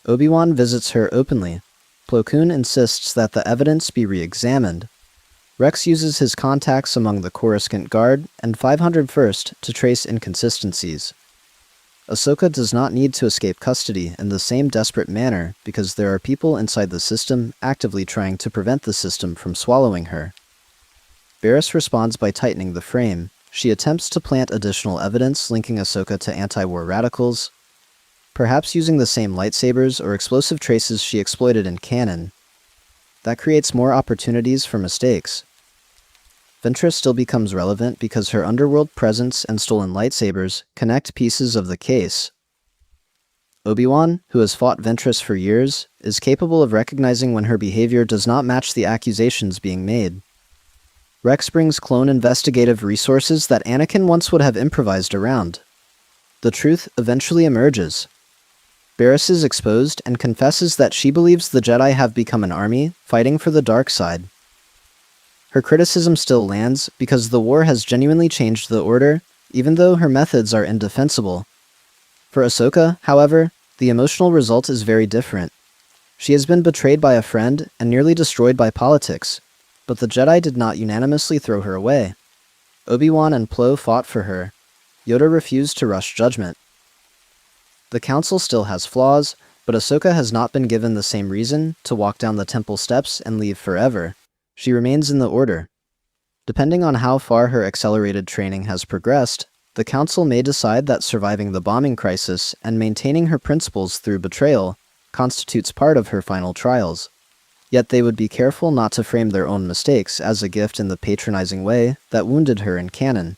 Obi-Wan visits her openly. Plo Koon insists that the evidence be re-examined. Rex uses his contacts among the Coruscant Guard and 501st to trace inconsistencies. Ahsoka does not need to escape custody in the same desperate manner because there are people inside the system actively trying to prevent the system from swallowing her. Barriss responds by tightening the frame. She attempts to plant additional evidence linking Ahsoka to anti-war radicals, perhaps using the same lightsabers or explosive traces she exploited in canon. That creates more opportunities for mistakes. Ventress still becomes relevant because her underworld presence and stolen lightsabers connect pieces of the case. Obi-Wan, who has fought Ventress for years, is capable of recognizing when her behavior does not match the accusations being made. Rex brings clone investigative resources that Anakin once would have improvised around. The truth eventually emerges. Barriss is exposed and confesses that she believes the Jedi have become an army fighting for the dark side. Her criticism still lands because the war has genuinely changed the Order, even though her methods are indefensible. For Ahsoka, however, the emotional result is very different. She has been betrayed by a friend and nearly destroyed by politics, but the Jedi did not unanimously throw her away. Obi-Wan and Plo fought for her. Yoda refused to rush judgment. The Council still has flaws, but Ahsoka has not been given the same reason to walk down the temple steps and leave forever. She remains in the Order. Depending on how far her accelerated training has progressed, the Council may decide that surviving the bombing crisis and maintaining her principles through betrayal constitutes part of her final trials. Yet they would be careful not to frame their own mistakes as a gift in the patronizing way that wounded her in canon.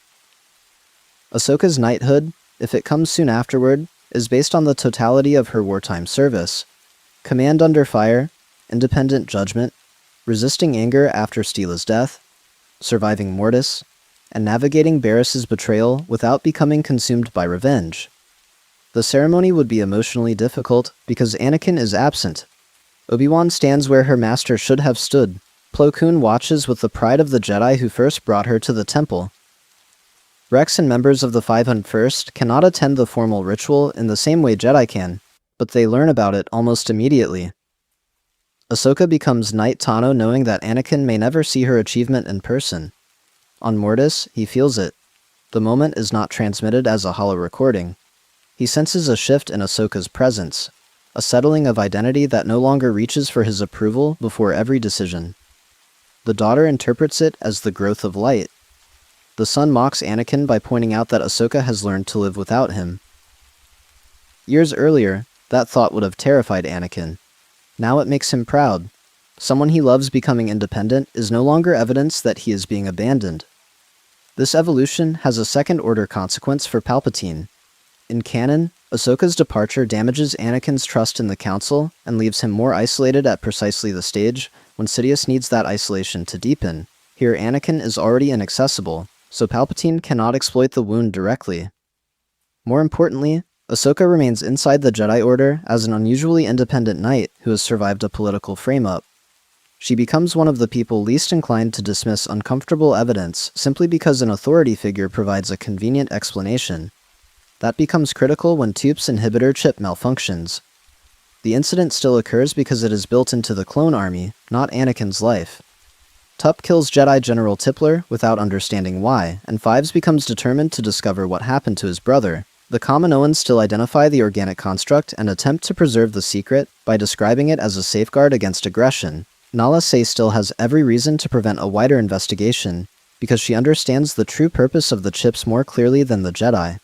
Ahsoka's knighthood, if it comes soon afterward, is based on the totality of her wartime service: command under fire, independent judgment, resisting anger after Steela's death, surviving Mortis, and navigating Barriss's betrayal without becoming consumed by revenge. The ceremony would be emotionally difficult because Anakin is absent. Obi-Wan stands where her master should have stood. Plo Koon watches with the pride of the Jedi who first brought her to the temple. Rex and members of the 501st cannot attend the formal ritual in the same way Jedi can, but they learn about it almost immediately. Ahsoka becomes Knight Tano knowing that Anakin may never see her achievement in person. On Mortis, he feels it. The moment is not transmitted as a hollow recording. He senses a shift in Ahsoka's presence, a settling of identity that no longer reaches for his approval before every decision. The daughter interprets it as the growth of light. The son mocks Anakin by pointing out that Ahsoka has learned to live without him. Years earlier, that thought would have terrified Anakin. Now it makes him proud. Someone he loves becoming independent is no longer evidence that he is being abandoned. This evolution has a second-order consequence for Palpatine. In canon, Ahsoka's departure damages Anakin's trust in the Council and leaves him more isolated at precisely the stage when Sidious needs that isolation to deepen. Here, Anakin is already inaccessible, so Palpatine cannot exploit the wound directly. More importantly, Ahsoka remains inside the Jedi Order as an unusually independent knight who has survived a political frame-up. She becomes one of the people least inclined to dismiss uncomfortable evidence simply because an authority figure provides a convenient explanation. That becomes critical when Tup's inhibitor chip malfunctions. The incident still occurs because it is built into the clone army, not Anakin's life. Tup kills Jedi General Tippler without understanding why, and Fives becomes determined to discover what happened to his brother. The Kaminoans still identify the organic construct and attempt to preserve the secret by describing it as a safeguard against aggression. Nala Se still has every reason to prevent a wider investigation, because she understands the true purpose of the chips more clearly than the Jedi.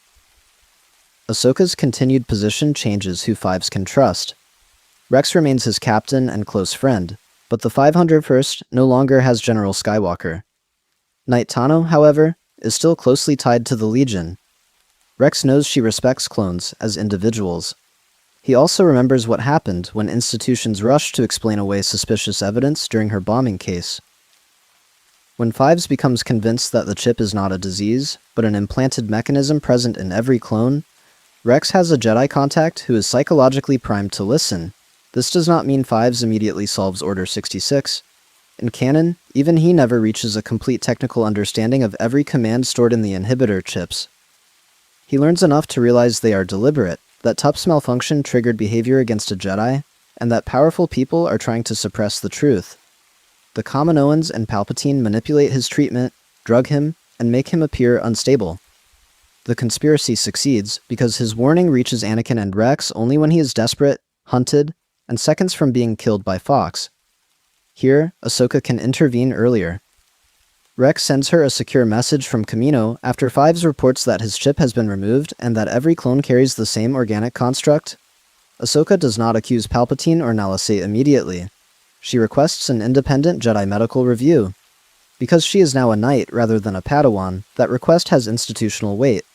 Ahsoka's continued position changes who Fives can trust. Rex remains his captain and close friend, but the 501st no longer has General Skywalker. Knight Tano, however, is still closely tied to the Legion. Rex knows she respects clones as individuals. He also remembers what happened when institutions rushed to explain away suspicious evidence during her bombing case. When Fives becomes convinced that the chip is not a disease, but an implanted mechanism present in every clone, Rex has a Jedi contact who is psychologically primed to listen. This does not mean Fives immediately solves Order 66. In canon, even he never reaches a complete technical understanding of every command stored in the inhibitor chips. He learns enough to realize they are deliberate, that Tup's malfunction triggered behavior against a Jedi, and that powerful people are trying to suppress the truth. The Kaminoans and Palpatine manipulate his treatment, drug him, and make him appear unstable. The conspiracy succeeds because his warning reaches Anakin and Rex only when he is desperate, hunted, and seconds from being killed by Fox. Here, Ahsoka can intervene earlier. Rex sends her a secure message from Kamino after Fives reports that his chip has been removed and that every clone carries the same organic construct. Ahsoka does not accuse Palpatine or Nala Se immediately. She requests an independent Jedi medical review. Because she is now a knight rather than a Padawan, that request has institutional weight.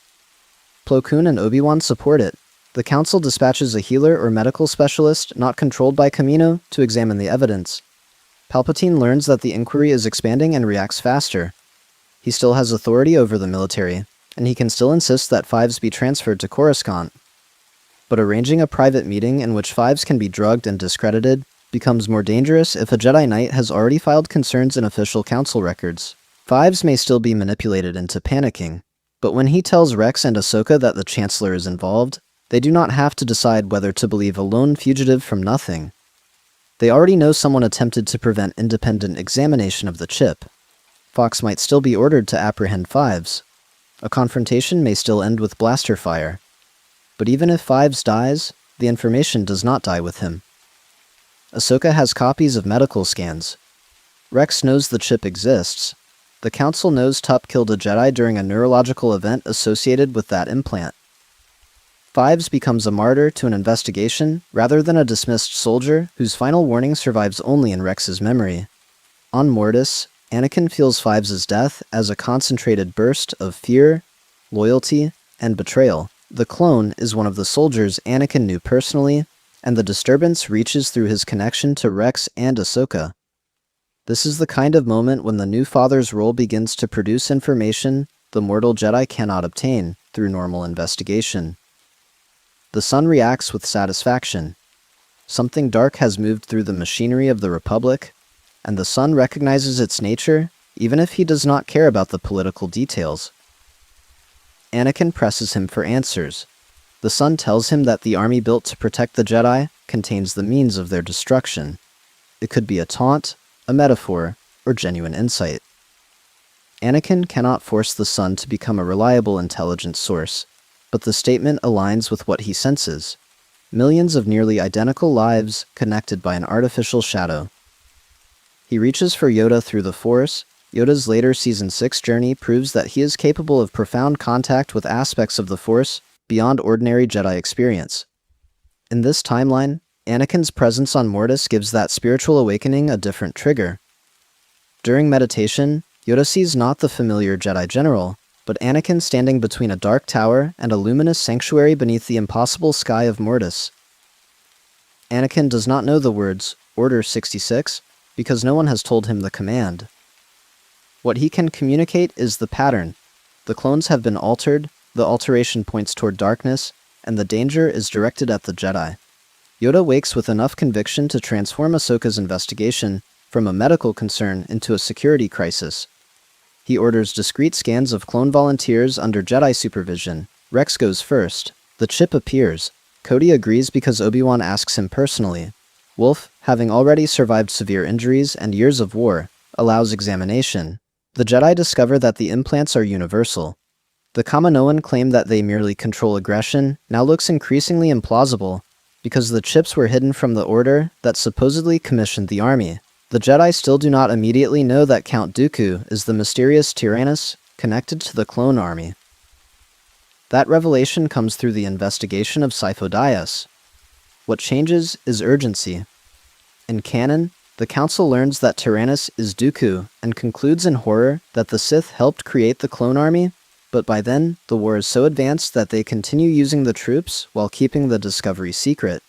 Plo Koon and Obi-Wan support it. The Council dispatches a healer or medical specialist not controlled by Kamino to examine the evidence. Palpatine learns that the inquiry is expanding and reacts faster. He still has authority over the military, and he can still insist that Fives be transferred to Coruscant. But arranging a private meeting in which Fives can be drugged and discredited becomes more dangerous if a Jedi Knight has already filed concerns in official council records. Fives may still be manipulated into panicking, but when he tells Rex and Ahsoka that the Chancellor is involved, they do not have to decide whether to believe a lone fugitive from nothing. They already know someone attempted to prevent independent examination of the chip. Fox might still be ordered to apprehend Fives. A confrontation may still end with blaster fire. But even if Fives dies, the information does not die with him. Ahsoka has copies of medical scans. Rex knows the chip exists. The Council knows Tup killed a Jedi during a neurological event associated with that implant. Fives becomes a martyr to an investigation rather than a dismissed soldier whose final warning survives only in Rex's memory. On Mortis, Anakin feels Fives' death as a concentrated burst of fear, loyalty, and betrayal. The clone is one of the soldiers Anakin knew personally, and the disturbance reaches through his connection to Rex and Ahsoka. This is the kind of moment when the new father's role begins to produce information the mortal Jedi cannot obtain through normal investigation. The Son reacts with satisfaction. Something dark has moved through the machinery of the Republic, and the Son recognizes its nature, even if he does not care about the political details. Anakin presses him for answers. The Son tells him that the army built to protect the Jedi contains the means of their destruction. It could be a taunt, a metaphor, or genuine insight. Anakin cannot force the Son to become a reliable intelligence source, but the statement aligns with what he senses. Millions of nearly identical lives connected by an artificial shadow. He reaches for Yoda through the Force. Yoda's later Season 6 journey proves that he is capable of profound contact with aspects of the Force beyond ordinary Jedi experience. In this timeline, Anakin's presence on Mortis gives that spiritual awakening a different trigger. During meditation, Yoda sees not the familiar Jedi General, but Anakin standing between a dark tower and a luminous sanctuary beneath the impossible sky of Mortis. Anakin does not know the words Order 66 because no one has told him the command. What he can communicate is the pattern. The clones have been altered, the alteration points toward darkness, and the danger is directed at the Jedi. Yoda wakes with enough conviction to transform Ahsoka's investigation from a medical concern into a security crisis. He orders discreet scans of clone volunteers under Jedi supervision, Rex goes first. The chip appears. Cody agrees because Obi-Wan asks him personally. Wolf, having already survived severe injuries and years of war, allows examination. The Jedi discover that the implants are universal. The Kaminoan claim that they merely control aggression now looks increasingly implausible because the chips were hidden from the Order that supposedly commissioned the army. The Jedi still do not immediately know that Count Dooku is the mysterious Tyrannus connected to the clone army. That revelation comes through the investigation of Sifo-Dyas. What changes is urgency. In canon, the Council learns that Tyrannus is Dooku and concludes in horror that the Sith helped create the clone army, but by then, the war is so advanced that they continue using the troops while keeping the discovery secret.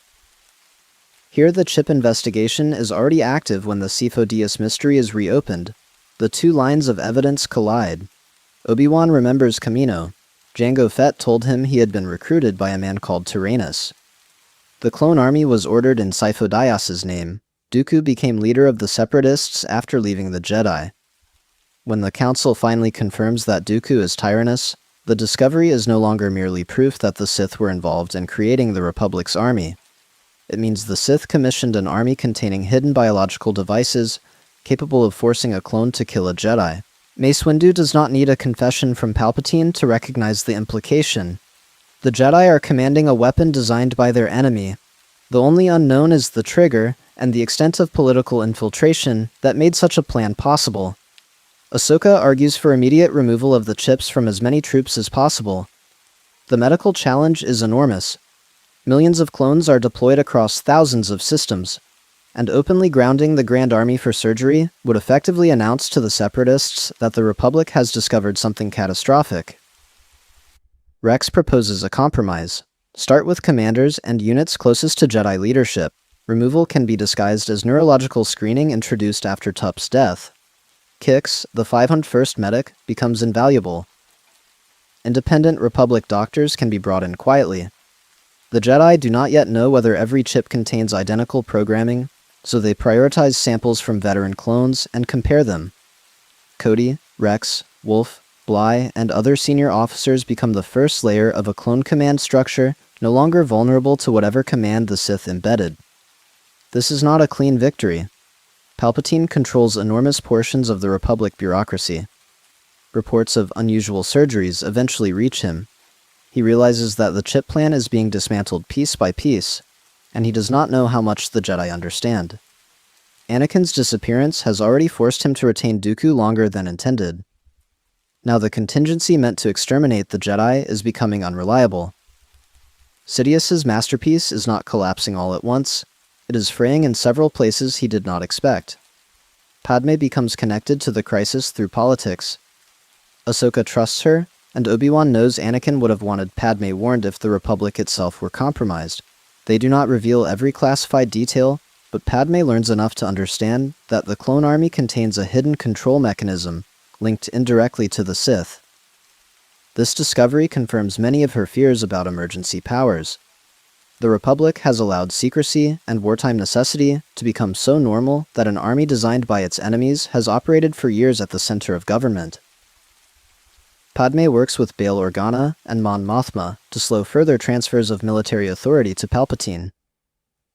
Here the chip investigation is already active when the Sifo-Dyas mystery is reopened. The two lines of evidence collide. Obi-Wan remembers Kamino. Jango Fett told him he had been recruited by a man called Tyrannus. The clone army was ordered in Sifo-Dyas' name. Dooku became leader of the Separatists after leaving the Jedi. When the Council finally confirms that Dooku is Tyrannus, the discovery is no longer merely proof that the Sith were involved in creating the Republic's army. It means the Sith commissioned an army containing hidden biological devices capable of forcing a clone to kill a Jedi. Mace Windu does not need a confession from Palpatine to recognize the implication. The Jedi are commanding a weapon designed by their enemy. The only unknown is the trigger and the extent of political infiltration that made such a plan possible. Ahsoka argues for immediate removal of the chips from as many troops as possible. The medical challenge is enormous. Millions of clones are deployed across thousands of systems, and openly grounding the Grand Army for surgery would effectively announce to the Separatists that the Republic has discovered something catastrophic. Rex proposes a compromise. Start with commanders and units closest to Jedi leadership. Removal can be disguised as neurological screening introduced after Tup's death. Kix, the 501st medic, becomes invaluable. Independent Republic doctors can be brought in quietly. The Jedi do not yet know whether every chip contains identical programming, so they prioritize samples from veteran clones and compare them. Cody, Rex, Wolf, Bly, and other senior officers become the first layer of a clone command structure no longer vulnerable to whatever command the Sith embedded. This is not a clean victory. Palpatine controls enormous portions of the Republic bureaucracy. Reports of unusual surgeries eventually reach him. He realizes that the chip plan is being dismantled piece by piece, and he does not know how much the Jedi understand. Anakin's disappearance has already forced him to retain Dooku longer than intended. Now the contingency meant to exterminate the Jedi is becoming unreliable. Sidious's masterpiece is not collapsing all at once. It is fraying in several places he did not expect. Padme becomes connected to the crisis through politics. Ahsoka trusts her, and Obi-Wan knows Anakin would have wanted Padme warned if the Republic itself were compromised. They do not reveal every classified detail, but Padme learns enough to understand that the clone army contains a hidden control mechanism linked indirectly to the Sith. This discovery confirms many of her fears about emergency powers. The Republic has allowed secrecy and wartime necessity to become so normal that an army designed by its enemies has operated for years at the center of government. Padme works with Bail Organa and Mon Mothma to slow further transfers of military authority to Palpatine.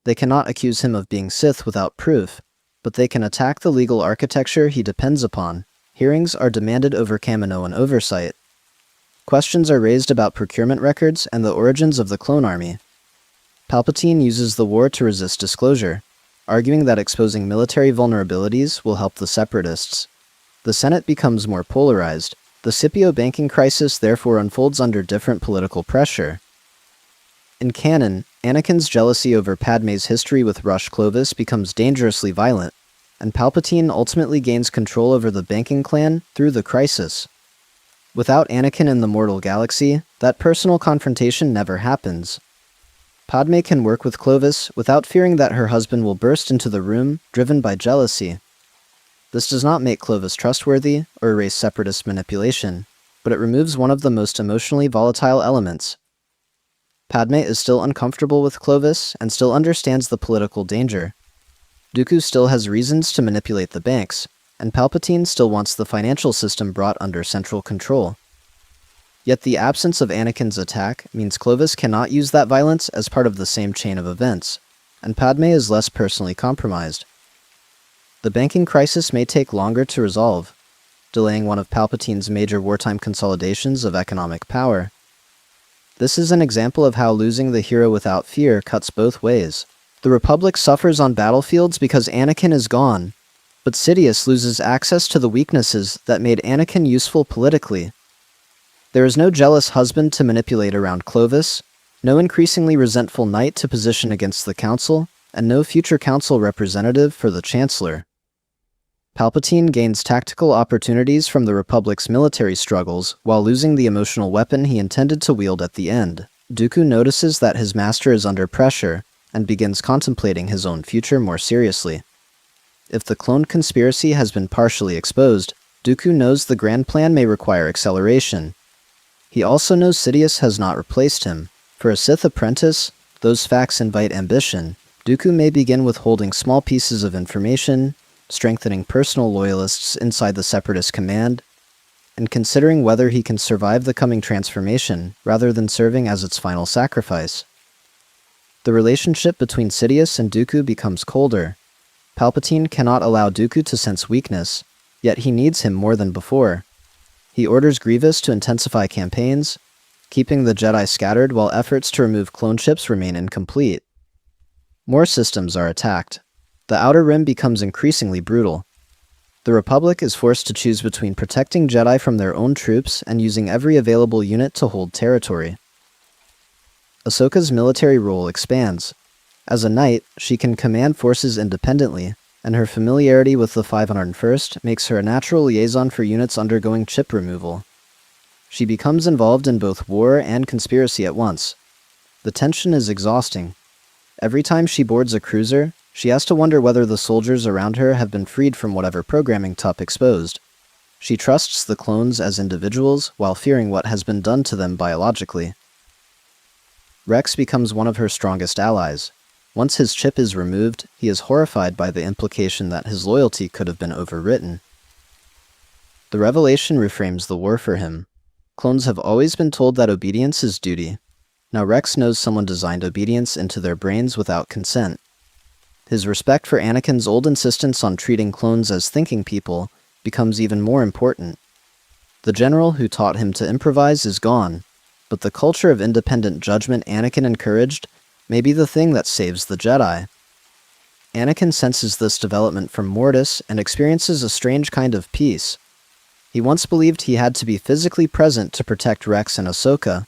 They cannot accuse him of being Sith without proof, but they can attack the legal architecture he depends upon. Hearings are demanded over Kaminoan oversight. Questions are raised about procurement records and the origins of the clone army. Palpatine uses the war to resist disclosure, arguing that exposing military vulnerabilities will help the Separatists. The Senate becomes more polarized. The Scipio banking crisis therefore unfolds under different political pressure. In canon, Anakin's jealousy over Padme's history with Rush Clovis becomes dangerously violent, and Palpatine ultimately gains control over the banking clan through the crisis. Without Anakin in the mortal galaxy, that personal confrontation never happens. Padme can work with Clovis without fearing that her husband will burst into the room, driven by jealousy. This does not make Clovis trustworthy or erase Separatist manipulation, but it removes one of the most emotionally volatile elements. Padme is still uncomfortable with Clovis and still understands the political danger. Dooku still has reasons to manipulate the banks, and Palpatine still wants the financial system brought under central control. Yet the absence of Anakin's attack means Clovis cannot use that violence as part of the same chain of events, and Padme is less personally compromised. The banking crisis may take longer to resolve, delaying one of Palpatine's major wartime consolidations of economic power. This is an example of how losing the hero without fear cuts both ways. The Republic suffers on battlefields because Anakin is gone, but Sidious loses access to the weaknesses that made Anakin useful politically. There is no jealous husband to manipulate around Clovis, no increasingly resentful knight to position against the Council, and no future Council representative for the Chancellor. Palpatine gains tactical opportunities from the Republic's military struggles while losing the emotional weapon he intended to wield at the end. Dooku notices that his master is under pressure and begins contemplating his own future more seriously. If the clone conspiracy has been partially exposed, Dooku knows the grand plan may require acceleration. He also knows Sidious has not replaced him. For a Sith apprentice, those facts invite ambition. Dooku may begin with holding small pieces of information, strengthening personal loyalists inside the Separatist command, and considering whether he can survive the coming transformation rather than serving as its final sacrifice. The relationship between Sidious and Dooku becomes colder. Palpatine cannot allow Dooku to sense weakness, yet he needs him more than before. He orders Grievous to intensify campaigns, keeping the Jedi scattered while efforts to remove clone ships remain incomplete. More systems are attacked. The Outer Rim becomes increasingly brutal. The Republic is forced to choose between protecting Jedi from their own troops and using every available unit to hold territory. Ahsoka's military role expands. As a knight, she can command forces independently, and her familiarity with the 501st makes her a natural liaison for units undergoing chip removal. She becomes involved in both war and conspiracy at once. The tension is exhausting. Every time she boards a cruiser, she has to wonder whether the soldiers around her have been freed from whatever programming Tup exposed. She trusts the clones as individuals while fearing what has been done to them biologically. Rex becomes one of her strongest allies. Once his chip is removed, he is horrified by the implication that his loyalty could have been overwritten. The revelation reframes the war for him. Clones have always been told that obedience is duty. Now Rex knows someone designed obedience into their brains without consent. His respect for Anakin's old insistence on treating clones as thinking people becomes even more important. The general who taught him to improvise is gone, but the culture of independent judgment Anakin encouraged may be the thing that saves the Jedi. Anakin senses this development from Mortis and experiences a strange kind of peace. He once believed he had to be physically present to protect Rex and Ahsoka.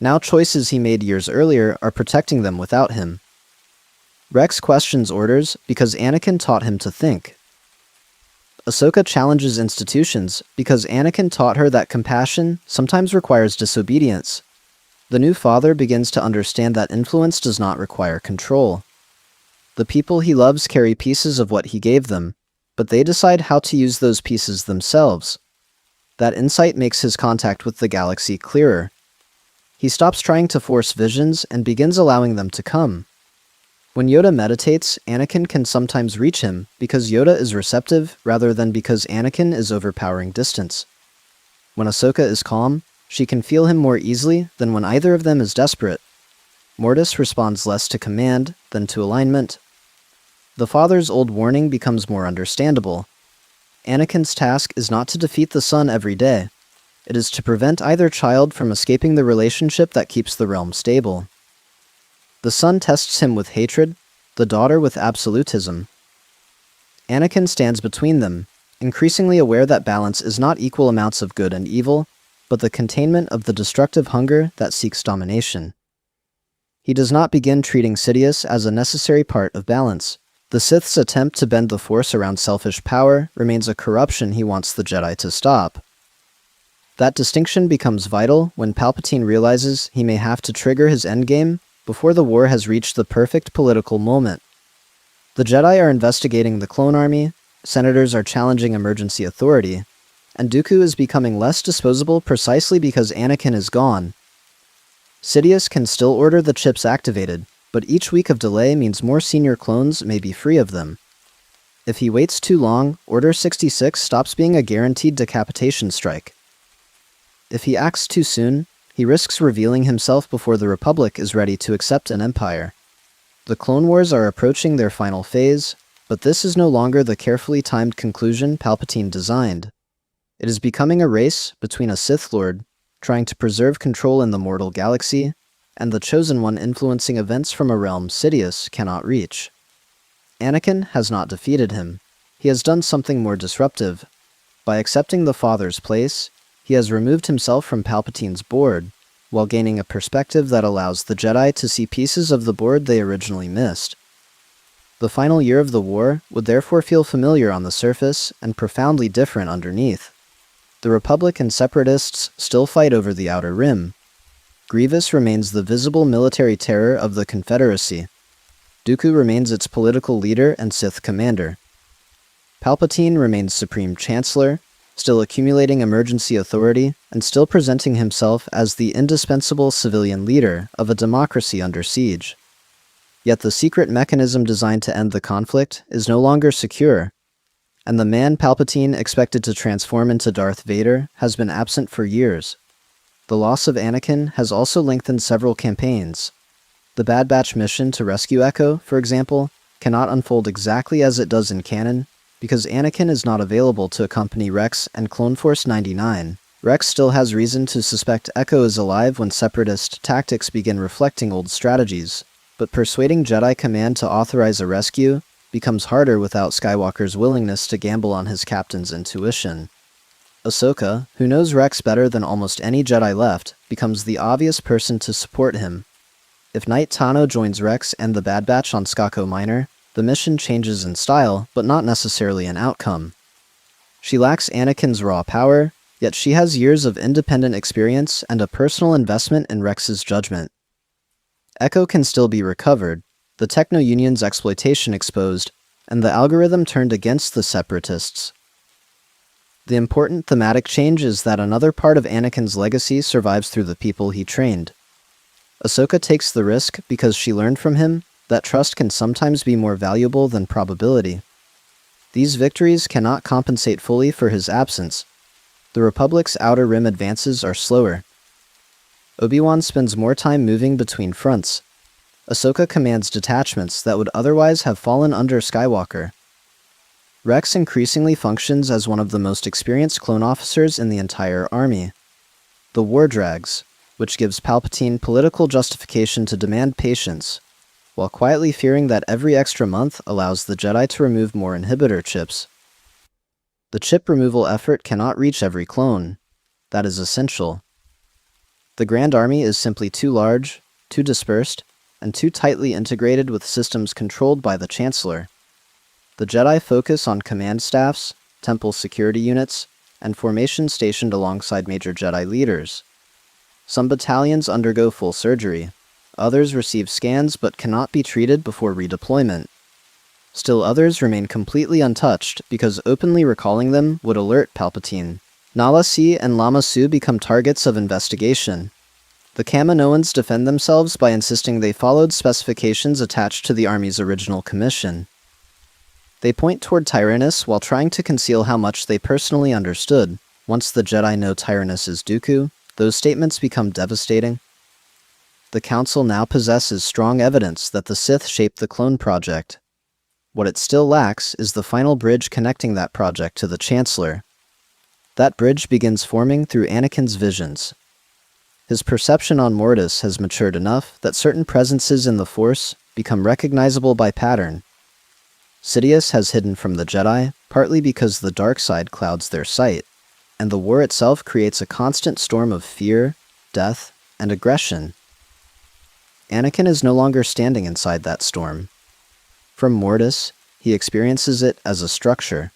Now choices he made years earlier are protecting them without him. Rex questions orders because Anakin taught him to think. Ahsoka challenges institutions because Anakin taught her that compassion sometimes requires disobedience. The new father begins to understand that influence does not require control. The people he loves carry pieces of what he gave them, but they decide how to use those pieces themselves. That insight makes his contact with the galaxy clearer. He stops trying to force visions and begins allowing them to come. When Yoda meditates, Anakin can sometimes reach him because Yoda is receptive rather than because Anakin is overpowering distance. When Ahsoka is calm, she can feel him more easily than when either of them is desperate. Mortis responds less to command than to alignment. The father's old warning becomes more understandable. Anakin's task is not to defeat the son every day. It is to prevent either child from escaping the relationship that keeps the realm stable. The son tests him with hatred, the daughter with absolutism. Anakin stands between them, increasingly aware that balance is not equal amounts of good and evil, but the containment of the destructive hunger that seeks domination. He does not begin treating Sidious as a necessary part of balance. The Sith's attempt to bend the Force around selfish power remains a corruption he wants the Jedi to stop. That distinction becomes vital when Palpatine realizes he may have to trigger his endgame before the war has reached the perfect political moment. The Jedi are investigating the clone army, senators are challenging emergency authority, and Dooku is becoming less disposable precisely because Anakin is gone. Sidious can still order the chips activated, but each week of delay means more senior clones may be free of them. If he waits too long, Order 66 stops being a guaranteed decapitation strike. If he acts too soon, he risks revealing himself before the Republic is ready to accept an empire. The Clone Wars are approaching their final phase, but this is no longer the carefully timed conclusion Palpatine designed. It is becoming a race between a Sith Lord, trying to preserve control in the mortal galaxy, and the Chosen One influencing events from a realm Sidious cannot reach. Anakin has not defeated him. He has done something more disruptive. By accepting the Father's place, he has removed himself from Palpatine's board, while gaining a perspective that allows the Jedi to see pieces of the board they originally missed. The final year of the war would therefore feel familiar on the surface and profoundly different underneath. The Republic and Separatists still fight over the Outer Rim. Grievous remains the visible military terror of the Confederacy. Dooku remains its political leader and Sith commander. Palpatine remains Supreme Chancellor, still accumulating emergency authority and still presenting himself as the indispensable civilian leader of a democracy under siege. Yet the secret mechanism designed to end the conflict is no longer secure, and the man Palpatine expected to transform into Darth Vader has been absent for years. The loss of Anakin has also lengthened several campaigns. The Bad Batch mission to rescue Echo, for example, cannot unfold exactly as it does in canon, because Anakin is not available to accompany Rex and Clone Force 99. Rex still has reason to suspect Echo is alive when Separatist tactics begin reflecting old strategies, but persuading Jedi Command to authorize a rescue becomes harder without Skywalker's willingness to gamble on his captain's intuition. Ahsoka, who knows Rex better than almost any Jedi left, becomes the obvious person to support him. If Knight Tano joins Rex and the Bad Batch on Skako Minor, the mission changes in style, but not necessarily in outcome. She lacks Anakin's raw power, yet she has years of independent experience and a personal investment in Rex's judgment. Echo can still be recovered, the Techno-Union's exploitation exposed, and the algorithm turned against the Separatists. The important thematic change is that another part of Anakin's legacy survives through the people he trained. Ahsoka takes the risk because she learned from him that trust can sometimes be more valuable than probability. These victories cannot compensate fully for his absence. The Republic's Outer Rim advances are slower. Obi-Wan spends more time moving between fronts. Ahsoka commands detachments that would otherwise have fallen under Skywalker. Rex increasingly functions as one of the most experienced clone officers in the entire army. The war drags, which gives Palpatine political justification to demand patience, while quietly fearing that every extra month allows the Jedi to remove more inhibitor chips. The chip removal effort cannot reach every clone. That is essential. The Grand Army is simply too large, too dispersed, and too tightly integrated with systems controlled by the Chancellor. The Jedi focus on command staffs, temple security units, and formations stationed alongside major Jedi leaders. Some battalions undergo full surgery. Others receive scans but cannot be treated before redeployment. Still others remain completely untouched because openly recalling them would alert Palpatine. Nala Se and Lama Su become targets of investigation. The Kaminoans defend themselves by insisting they followed specifications attached to the Army's original commission. They point toward Tyrannus while trying to conceal how much they personally understood. Once the Jedi know Tyrannus is Dooku, those statements become devastating. The Council now possesses strong evidence that the Sith shaped the clone project. What it still lacks is the final bridge connecting that project to the Chancellor. That bridge begins forming through Anakin's visions. His perception on Mortis has matured enough that certain presences in the Force become recognizable by pattern. Sidious has hidden from the Jedi, partly because the dark side clouds their sight, and the war itself creates a constant storm of fear, death, and aggression. Anakin is no longer standing inside that storm. From Mortis, he experiences it as a structure.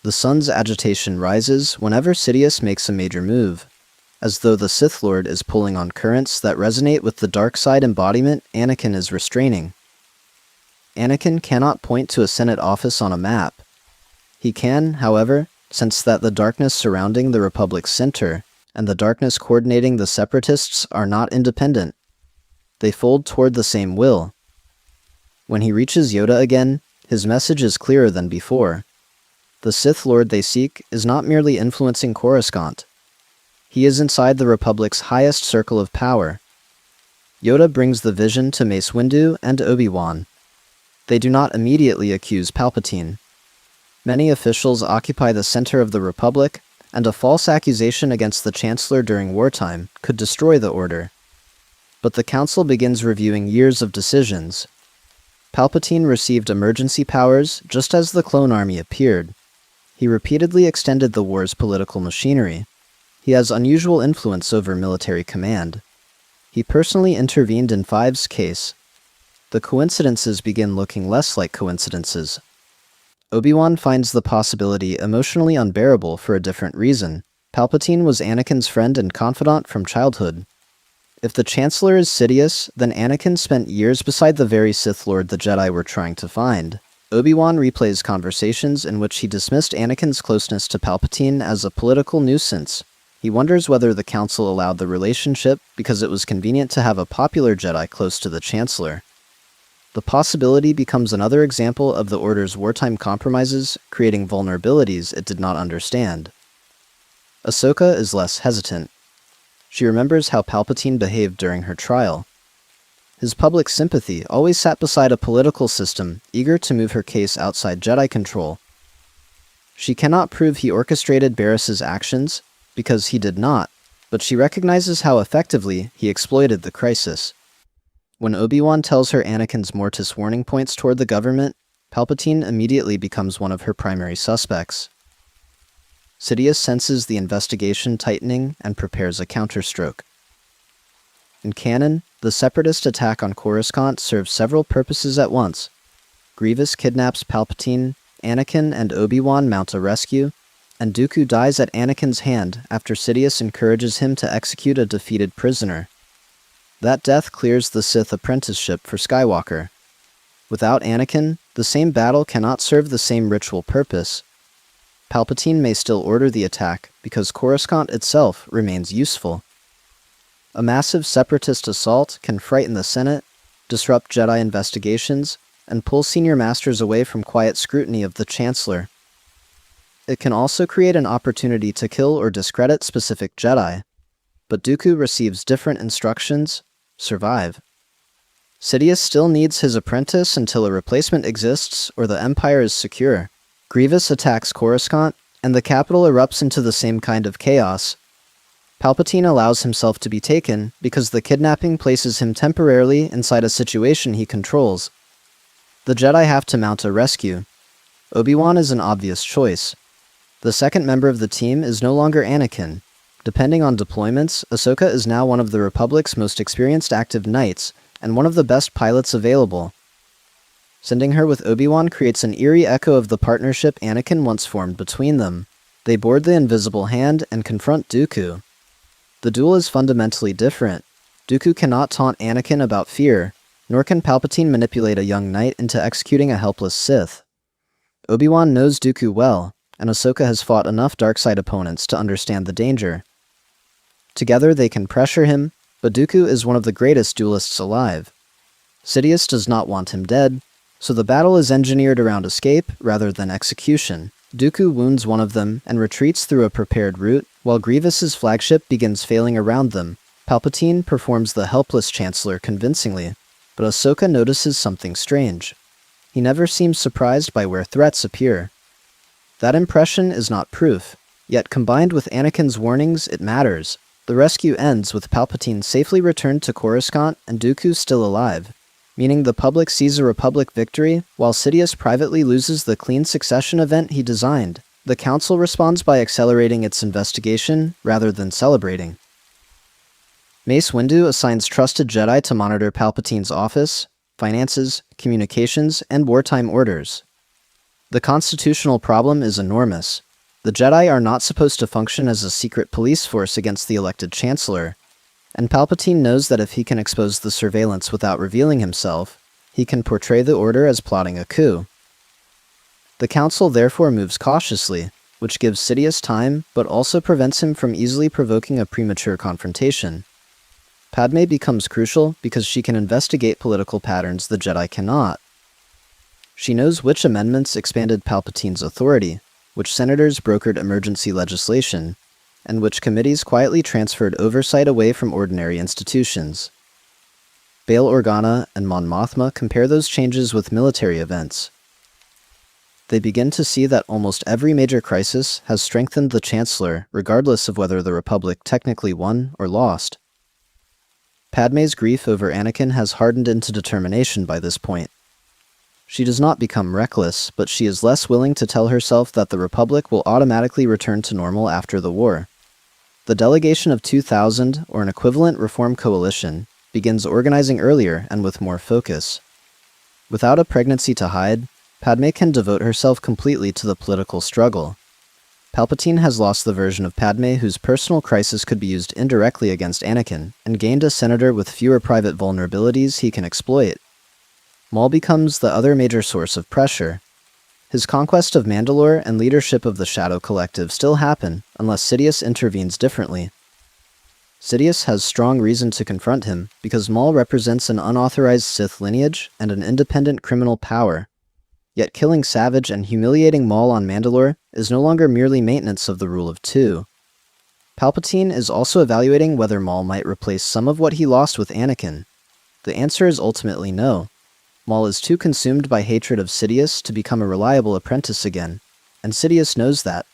The sun's agitation rises whenever Sidious makes a major move, as though the Sith Lord is pulling on currents that resonate with the dark side embodiment Anakin is restraining. Anakin cannot point to a Senate office on a map. He can, however, sense that the darkness surrounding the Republic's center and the darkness coordinating the Separatists are not independent. They fold toward the same will. When he reaches Yoda again, his message is clearer than before. The Sith Lord they seek is not merely influencing Coruscant. He is inside the Republic's highest circle of power. Yoda brings the vision to Mace Windu and Obi-Wan. They do not immediately accuse Palpatine. Many officials occupy the center of the Republic, and a false accusation against the Chancellor during wartime could destroy the order. But the Council begins reviewing years of decisions. Palpatine received emergency powers just as the clone army appeared. He repeatedly extended the war's political machinery. He has unusual influence over military command. He personally intervened in Five's case. The coincidences begin looking less like coincidences. Obi-Wan finds the possibility emotionally unbearable for a different reason. Palpatine was Anakin's friend and confidant from childhood. If the Chancellor is Sidious, then Anakin spent years beside the very Sith Lord the Jedi were trying to find. Obi-Wan replays conversations in which he dismissed Anakin's closeness to Palpatine as a political nuisance. He wonders whether the Council allowed the relationship because it was convenient to have a popular Jedi close to the Chancellor. The possibility becomes another example of the Order's wartime compromises, creating vulnerabilities it did not understand. Ahsoka is less hesitant. She remembers how Palpatine behaved during her trial. His public sympathy always sat beside a political system eager to move her case outside Jedi control. She cannot prove he orchestrated Barriss's actions, because he did not, but she recognizes how effectively he exploited the crisis. When Obi-Wan tells her Anakin's Mortis warning points toward the government, Palpatine immediately becomes one of her primary suspects. Sidious senses the investigation tightening and prepares a counterstroke. In canon, the Separatist attack on Coruscant serves several purposes at once. Grievous kidnaps Palpatine, Anakin and Obi-Wan mount a rescue, and Dooku dies at Anakin's hand after Sidious encourages him to execute a defeated prisoner. That death clears the Sith apprenticeship for Skywalker. Without Anakin, the same battle cannot serve the same ritual purpose. Palpatine may still order the attack because Coruscant itself remains useful. A massive separatist assault can frighten the Senate, disrupt Jedi investigations, and pull senior masters away from quiet scrutiny of the Chancellor. It can also create an opportunity to kill or discredit specific Jedi. But Dooku receives different instructions: survive. Sidious still needs his apprentice until a replacement exists or the Empire is secure. Grievous attacks Coruscant, and the capital erupts into the same kind of chaos. Palpatine allows himself to be taken because the kidnapping places him temporarily inside a situation he controls. The Jedi have to mount a rescue. Obi-Wan is an obvious choice. The second member of the team is no longer Anakin. Depending on deployments, Ahsoka is now one of the Republic's most experienced active knights, and one of the best pilots available. Sending her with Obi-Wan creates an eerie echo of the partnership Anakin once formed between them. They board the Invisible Hand and confront Dooku. The duel is fundamentally different. Dooku cannot taunt Anakin about fear, nor can Palpatine manipulate a young knight into executing a helpless Sith. Obi-Wan knows Dooku well, and Ahsoka has fought enough dark-side opponents to understand the danger. Together they can pressure him, but Dooku is one of the greatest duelists alive. Sidious does not want him dead, so the battle is engineered around escape rather than execution. Dooku wounds one of them and retreats through a prepared route, while Grievous's flagship begins failing around them. Palpatine performs the helpless Chancellor convincingly, but Ahsoka notices something strange. He never seems surprised by where threats appear. That impression is not proof, yet combined with Anakin's warnings, it matters. The rescue ends with Palpatine safely returned to Coruscant and Dooku still alive, meaning the public sees a Republic victory, while Sidious privately loses the clean succession event he designed. The Council responds by accelerating its investigation, rather than celebrating. Mace Windu assigns trusted Jedi to monitor Palpatine's office, finances, communications, and wartime orders. The constitutional problem is enormous. The Jedi are not supposed to function as a secret police force against the elected Chancellor, and Palpatine knows that if he can expose the surveillance without revealing himself, he can portray the Order as plotting a coup. The Council therefore moves cautiously, which gives Sidious time, but also prevents him from easily provoking a premature confrontation. Padme becomes crucial because she can investigate political patterns the Jedi cannot. She knows which amendments expanded Palpatine's authority, which senators brokered emergency legislation, and which committees quietly transferred oversight away from ordinary institutions. Bail Organa and Mon Mothma compare those changes with military events. They begin to see that almost every major crisis has strengthened the Chancellor, regardless of whether the Republic technically won or lost. Padmé's grief over Anakin has hardened into determination by this point. She does not become reckless, but she is less willing to tell herself that the Republic will automatically return to normal after the war. The delegation of 2,000, or an equivalent reform coalition, begins organizing earlier and with more focus. Without a pregnancy to hide, Padmé can devote herself completely to the political struggle. Palpatine has lost the version of Padmé whose personal crisis could be used indirectly against Anakin, and gained a senator with fewer private vulnerabilities he can exploit. Maul becomes the other major source of pressure. His conquest of Mandalore and leadership of the Shadow Collective still happen, unless Sidious intervenes differently. Sidious has strong reason to confront him, because Maul represents an unauthorized Sith lineage and an independent criminal power. Yet killing Savage and humiliating Maul on Mandalore is no longer merely maintenance of the rule of two. Palpatine is also evaluating whether Maul might replace some of what he lost with Anakin. The answer is ultimately no. Maul is too consumed by hatred of Sidious to become a reliable apprentice again, and Sidious knows that.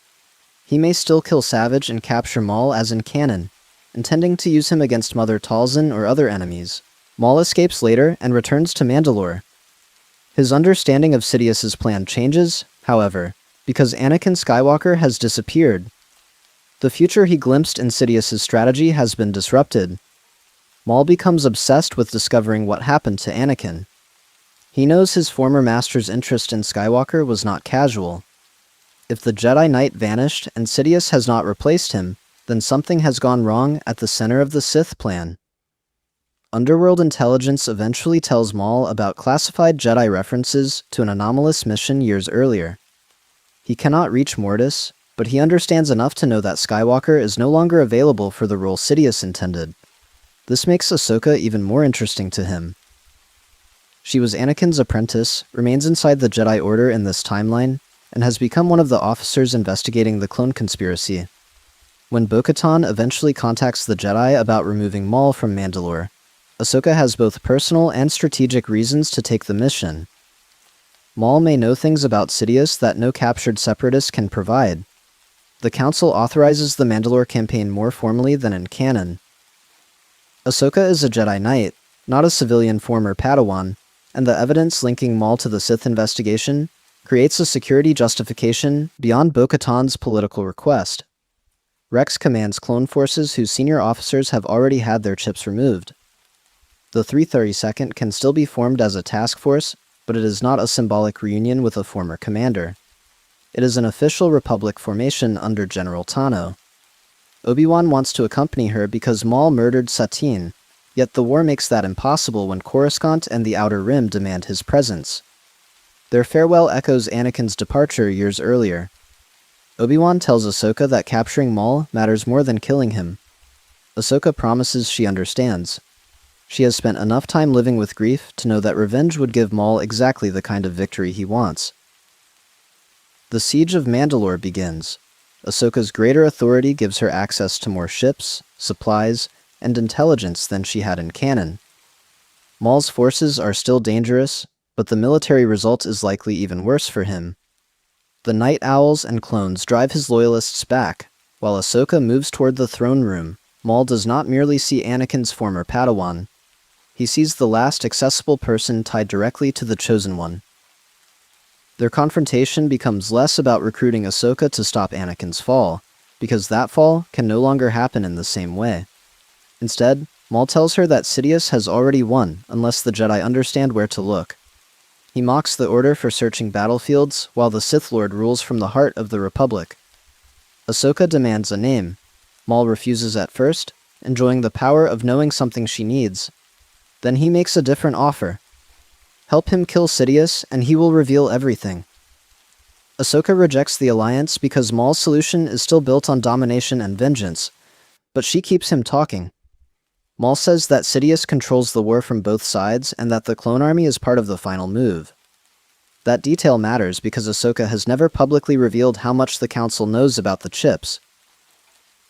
He may still kill Savage and capture Maul as in canon, intending to use him against Mother Talzin or other enemies. Maul escapes later and returns to Mandalore. His understanding of Sidious's plan changes, however, because Anakin Skywalker has disappeared. The future he glimpsed in Sidious's strategy has been disrupted. Maul becomes obsessed with discovering what happened to Anakin. He knows his former master's interest in Skywalker was not casual. If the Jedi Knight vanished and Sidious has not replaced him, then something has gone wrong at the center of the Sith plan. Underworld intelligence eventually tells Maul about classified Jedi references to an anomalous mission years earlier. He cannot reach Mortis, but he understands enough to know that Skywalker is no longer available for the role Sidious intended. This makes Ahsoka even more interesting to him. She was Anakin's apprentice, remains inside the Jedi Order in this timeline, and has become one of the officers investigating the clone conspiracy. When Bo-Katan eventually contacts the Jedi about removing Maul from Mandalore, Ahsoka has both personal and strategic reasons to take the mission. Maul may know things about Sidious that no captured separatist can provide. The Council authorizes the Mandalore campaign more formally than in canon. Ahsoka is a Jedi Knight, not a civilian former Padawan, and the evidence linking Maul to the Sith investigation creates a security justification beyond Bo-Katan's political request. Rex commands clone forces whose senior officers have already had their chips removed. The 332nd can still be formed as a task force, but it is not a symbolic reunion with a former commander. It is an official Republic formation under General Tano. Obi-Wan wants to accompany her because Maul murdered Satine, yet the war makes that impossible when Coruscant and the Outer Rim demand his presence. Their farewell echoes Anakin's departure years earlier. Obi-Wan tells Ahsoka that capturing Maul matters more than killing him. Ahsoka promises she understands. She has spent enough time living with grief to know that revenge would give Maul exactly the kind of victory he wants. The Siege of Mandalore begins. Ahsoka's greater authority gives her access to more ships, supplies, and intelligence than she had in canon. Maul's forces are still dangerous, but the military result is likely even worse for him. The Night Owls and clones drive his loyalists back. While Ahsoka moves toward the throne room, Maul does not merely see Anakin's former Padawan. He sees the last accessible person tied directly to the Chosen One. Their confrontation becomes less about recruiting Ahsoka to stop Anakin's fall, because that fall can no longer happen in the same way. Instead, Maul tells her that Sidious has already won unless the Jedi understand where to look. He mocks the Order for searching battlefields while the Sith Lord rules from the heart of the Republic. Ahsoka demands a name. Maul refuses at first, enjoying the power of knowing something she needs. Then he makes a different offer. Help him kill Sidious, and he will reveal everything. Ahsoka rejects the alliance because Maul's solution is still built on domination and vengeance, but she keeps him talking. Maul says that Sidious controls the war from both sides and that the clone army is part of the final move. That detail matters because Ahsoka has never publicly revealed how much the Council knows about the chips.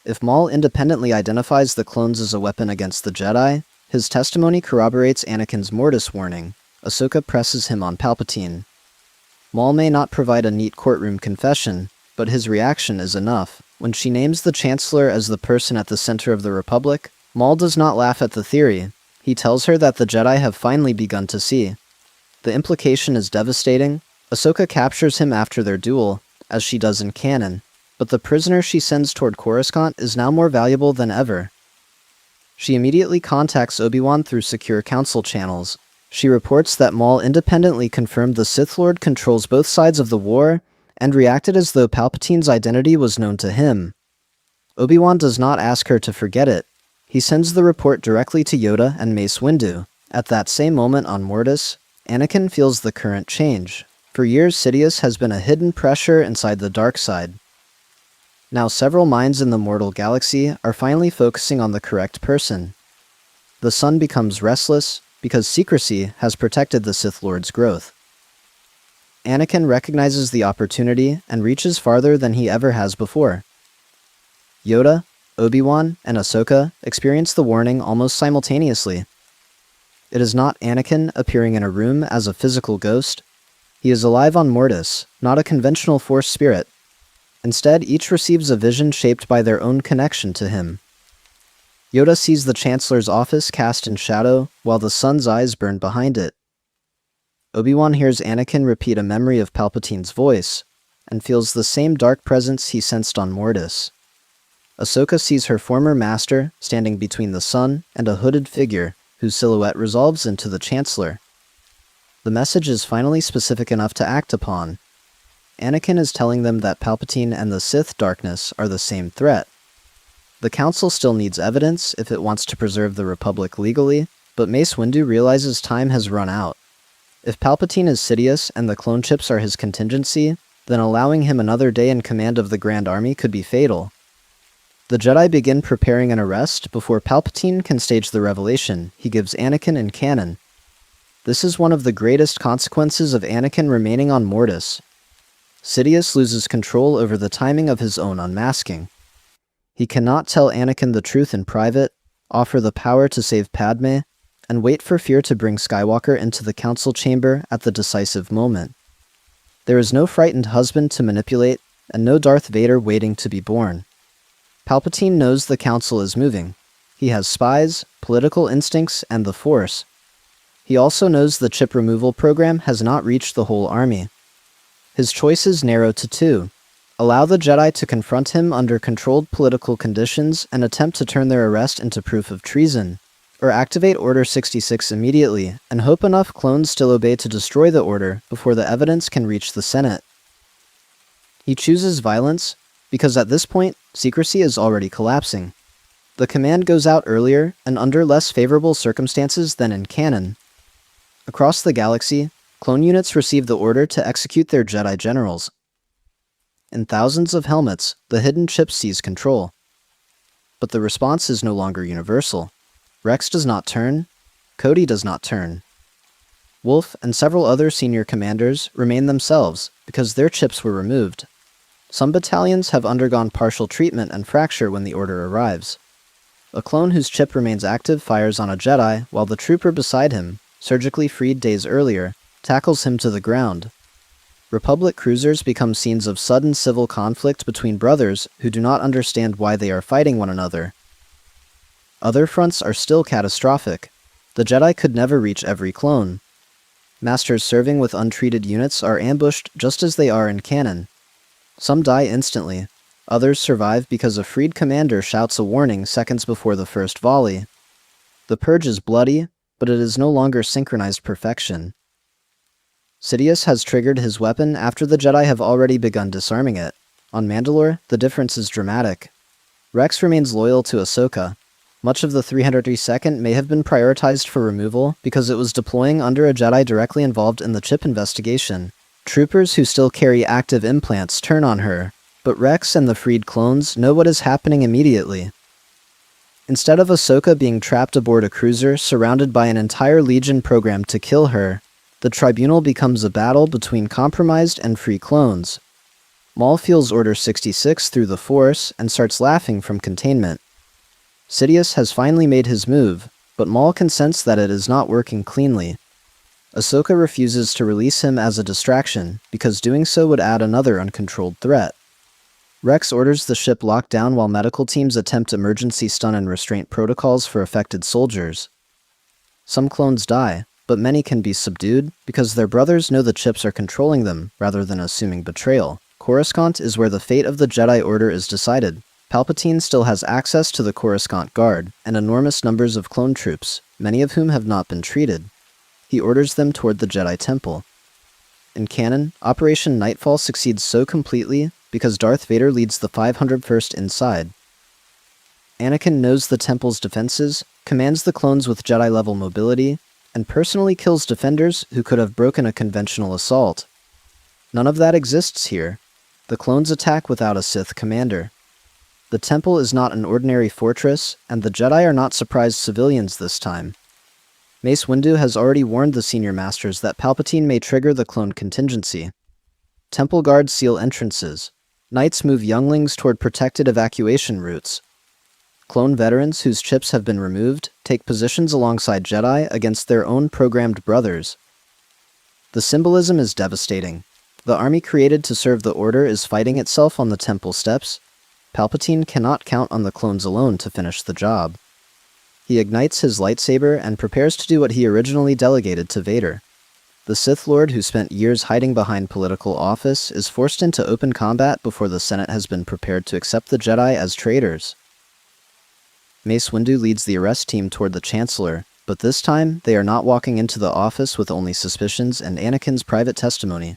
If Maul independently identifies the clones as a weapon against the Jedi, his testimony corroborates Anakin's Mortis warning. Ahsoka presses him on Palpatine. Maul may not provide a neat courtroom confession, but his reaction is enough. When she names the Chancellor as the person at the center of the Republic, Maul does not laugh at the theory. He tells her that the Jedi have finally begun to see. The implication is devastating. Ahsoka captures him after their duel, as she does in canon, but the prisoner she sends toward Coruscant is now more valuable than ever. She immediately contacts Obi-Wan through secure council channels. She reports that Maul independently confirmed the Sith Lord controls both sides of the war, and reacted as though Palpatine's identity was known to him. Obi-Wan does not ask her to forget it. He sends the report directly to Yoda and Mace Windu. At that same moment on Mortis, Anakin feels the current change. For years, Sidious has been a hidden pressure inside the dark side. Now several minds in the mortal galaxy are finally focusing on the correct person. The sun becomes restless because secrecy has protected the Sith Lord's growth. Anakin recognizes the opportunity and reaches farther than he ever has before. Yoda, Obi-Wan, and Ahsoka experience the warning almost simultaneously. It is not Anakin appearing in a room as a physical ghost. He is alive on Mortis, not a conventional Force spirit. Instead, each receives a vision shaped by their own connection to him. Yoda sees the Chancellor's office cast in shadow, while the sun's eyes burn behind it. Obi-Wan hears Anakin repeat a memory of Palpatine's voice, and feels the same dark presence he sensed on Mortis. Ahsoka sees her former master standing between the sun and a hooded figure, whose silhouette resolves into the Chancellor. The message is finally specific enough to act upon. Anakin is telling them that Palpatine and the Sith darkness are the same threat. The Council still needs evidence if it wants to preserve the Republic legally, but Mace Windu realizes time has run out. If Palpatine is Sidious and the clone chips are his contingency, then allowing him another day in command of the Grand Army could be fatal. The Jedi begin preparing an arrest before Palpatine can stage the revelation he gives Anakin in canon. This is one of the greatest consequences of Anakin remaining on Mortis. Sidious loses control over the timing of his own unmasking. He cannot tell Anakin the truth in private, offer the power to save Padme, and wait for fear to bring Skywalker into the council chamber at the decisive moment. There is no frightened husband to manipulate, and no Darth Vader waiting to be born. Palpatine knows the council is moving. He has spies, political instincts, and the Force. He also knows the chip removal program has not reached the whole army. His choices narrow to two: allow the Jedi to confront him under controlled political conditions and attempt to turn their arrest into proof of treason, or activate Order 66 immediately and hope enough clones still obey to destroy the Order before the evidence can reach the Senate. He chooses violence because at this point, secrecy is already collapsing. The command goes out earlier and under less favorable circumstances than in canon. Across the galaxy, clone units receive the order to execute their Jedi generals. In thousands of helmets, the hidden chip seize control. But the response is no longer universal. Rex does not turn. Cody does not turn. Wolf and several other senior commanders remain themselves because their chips were removed. Some battalions have undergone partial treatment and fracture when the order arrives. A clone whose chip remains active fires on a Jedi, while the trooper beside him, surgically freed days earlier, tackles him to the ground. Republic cruisers become scenes of sudden civil conflict between brothers who do not understand why they are fighting one another. Other fronts are still catastrophic. The Jedi could never reach every clone. Masters serving with untreated units are ambushed just as they are in canon. Some die instantly. Others survive because a freed commander shouts a warning seconds before the first volley. The purge is bloody, but it is no longer synchronized perfection. Sidious has triggered his weapon after the Jedi have already begun disarming it. On Mandalore, the difference is dramatic. Rex remains loyal to Ahsoka. Much of the 332nd may have been prioritized for removal because it was deploying under a Jedi directly involved in the chip investigation. Troopers who still carry active implants turn on her, but Rex and the freed clones know what is happening immediately. Instead of Ahsoka being trapped aboard a cruiser surrounded by an entire Legion programmed to kill her, the tribunal becomes a battle between compromised and free clones. Maul feels Order 66 through the Force and starts laughing from containment. Sidious has finally made his move, but Maul can sense that it is not working cleanly. Ahsoka refuses to release him as a distraction, because doing so would add another uncontrolled threat. Rex orders the ship locked down while medical teams attempt emergency stun and restraint protocols for affected soldiers. Some clones die, but many can be subdued because their brothers know the chips are controlling them rather than assuming betrayal. Coruscant is where the fate of the Jedi Order is decided. Palpatine still has access to the Coruscant Guard and enormous numbers of clone troops, many of whom have not been treated. He orders them toward the Jedi Temple. In canon, Operation Nightfall succeeds so completely because Darth Vader leads the 501st inside. Anakin knows the Temple's defenses, commands the clones with Jedi-level mobility, and personally kills defenders who could have broken a conventional assault. None of that exists here. The clones attack without a Sith commander. The Temple is not an ordinary fortress, and the Jedi are not surprised civilians this time. Mace Windu has already warned the senior masters that Palpatine may trigger the clone contingency. Temple guards seal entrances. Knights move younglings toward protected evacuation routes. Clone veterans whose chips have been removed take positions alongside Jedi against their own programmed brothers. The symbolism is devastating. The army created to serve the Order is fighting itself on the Temple steps. Palpatine cannot count on the clones alone to finish the job. He ignites his lightsaber and prepares to do what he originally delegated to Vader. The Sith Lord who spent years hiding behind political office is forced into open combat before the Senate has been prepared to accept the Jedi as traitors. Mace Windu leads the arrest team toward the Chancellor, but this time they are not walking into the office with only suspicions and Anakin's private testimony.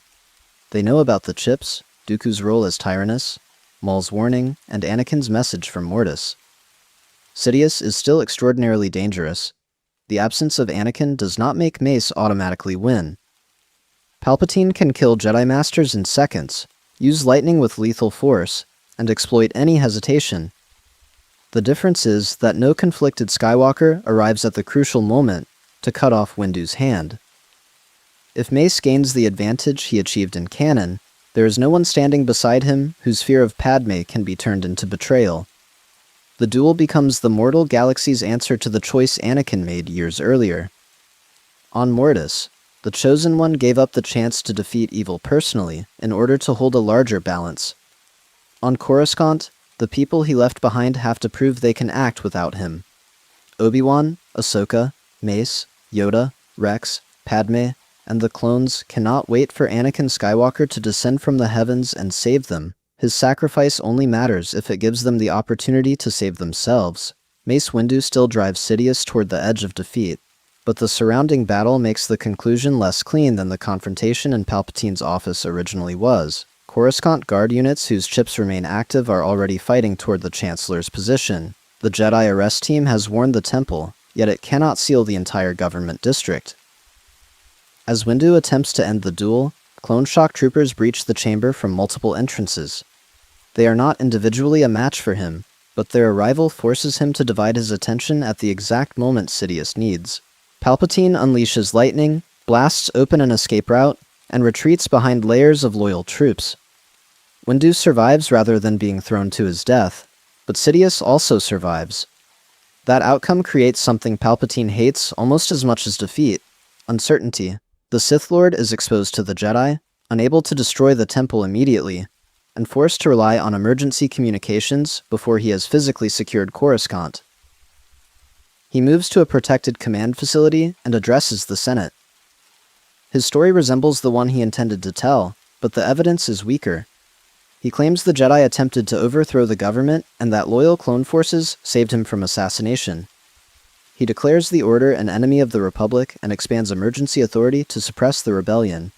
They know about the chips, Dooku's role as Tyrannus, Maul's warning, and Anakin's message from Mortis. Sidious is still extraordinarily dangerous. The absence of Anakin does not make Mace automatically win. Palpatine can kill Jedi Masters in seconds, use lightning with lethal force, and exploit any hesitation. The difference is that no conflicted Skywalker arrives at the crucial moment to cut off Windu's hand. If Mace gains the advantage he achieved in canon, there is no one standing beside him whose fear of Padme can be turned into betrayal. The duel becomes the mortal galaxy's answer to the choice Anakin made years earlier. On Mortis, the Chosen One gave up the chance to defeat evil personally in order to hold a larger balance. On Coruscant, the people he left behind have to prove they can act without him. Obi-Wan, Ahsoka, Mace, Yoda, Rex, Padme, and the clones cannot wait for Anakin Skywalker to descend from the heavens and save them. His sacrifice only matters if it gives them the opportunity to save themselves. Mace Windu still drives Sidious toward the edge of defeat, but the surrounding battle makes the conclusion less clean than the confrontation in Palpatine's office originally was. Coruscant Guard units whose chips remain active are already fighting toward the Chancellor's position. The Jedi arrest team has warned the Temple, yet it cannot seal the entire government district. As Windu attempts to end the duel, clone shock troopers breach the chamber from multiple entrances. They are not individually a match for him, but their arrival forces him to divide his attention at the exact moment Sidious needs. Palpatine unleashes lightning, blasts open an escape route, and retreats behind layers of loyal troops. Windu survives rather than being thrown to his death, but Sidious also survives. That outcome creates something Palpatine hates almost as much as defeat: uncertainty. The Sith Lord is exposed to the Jedi, unable to destroy the Temple immediately, and forced to rely on emergency communications before he has physically secured Coruscant. He moves to a protected command facility and addresses the Senate. His story resembles the one he intended to tell, but the evidence is weaker. He claims the Jedi attempted to overthrow the government and that loyal clone forces saved him from assassination. He declares the Order an enemy of the Republic and expands emergency authority to suppress the rebellion.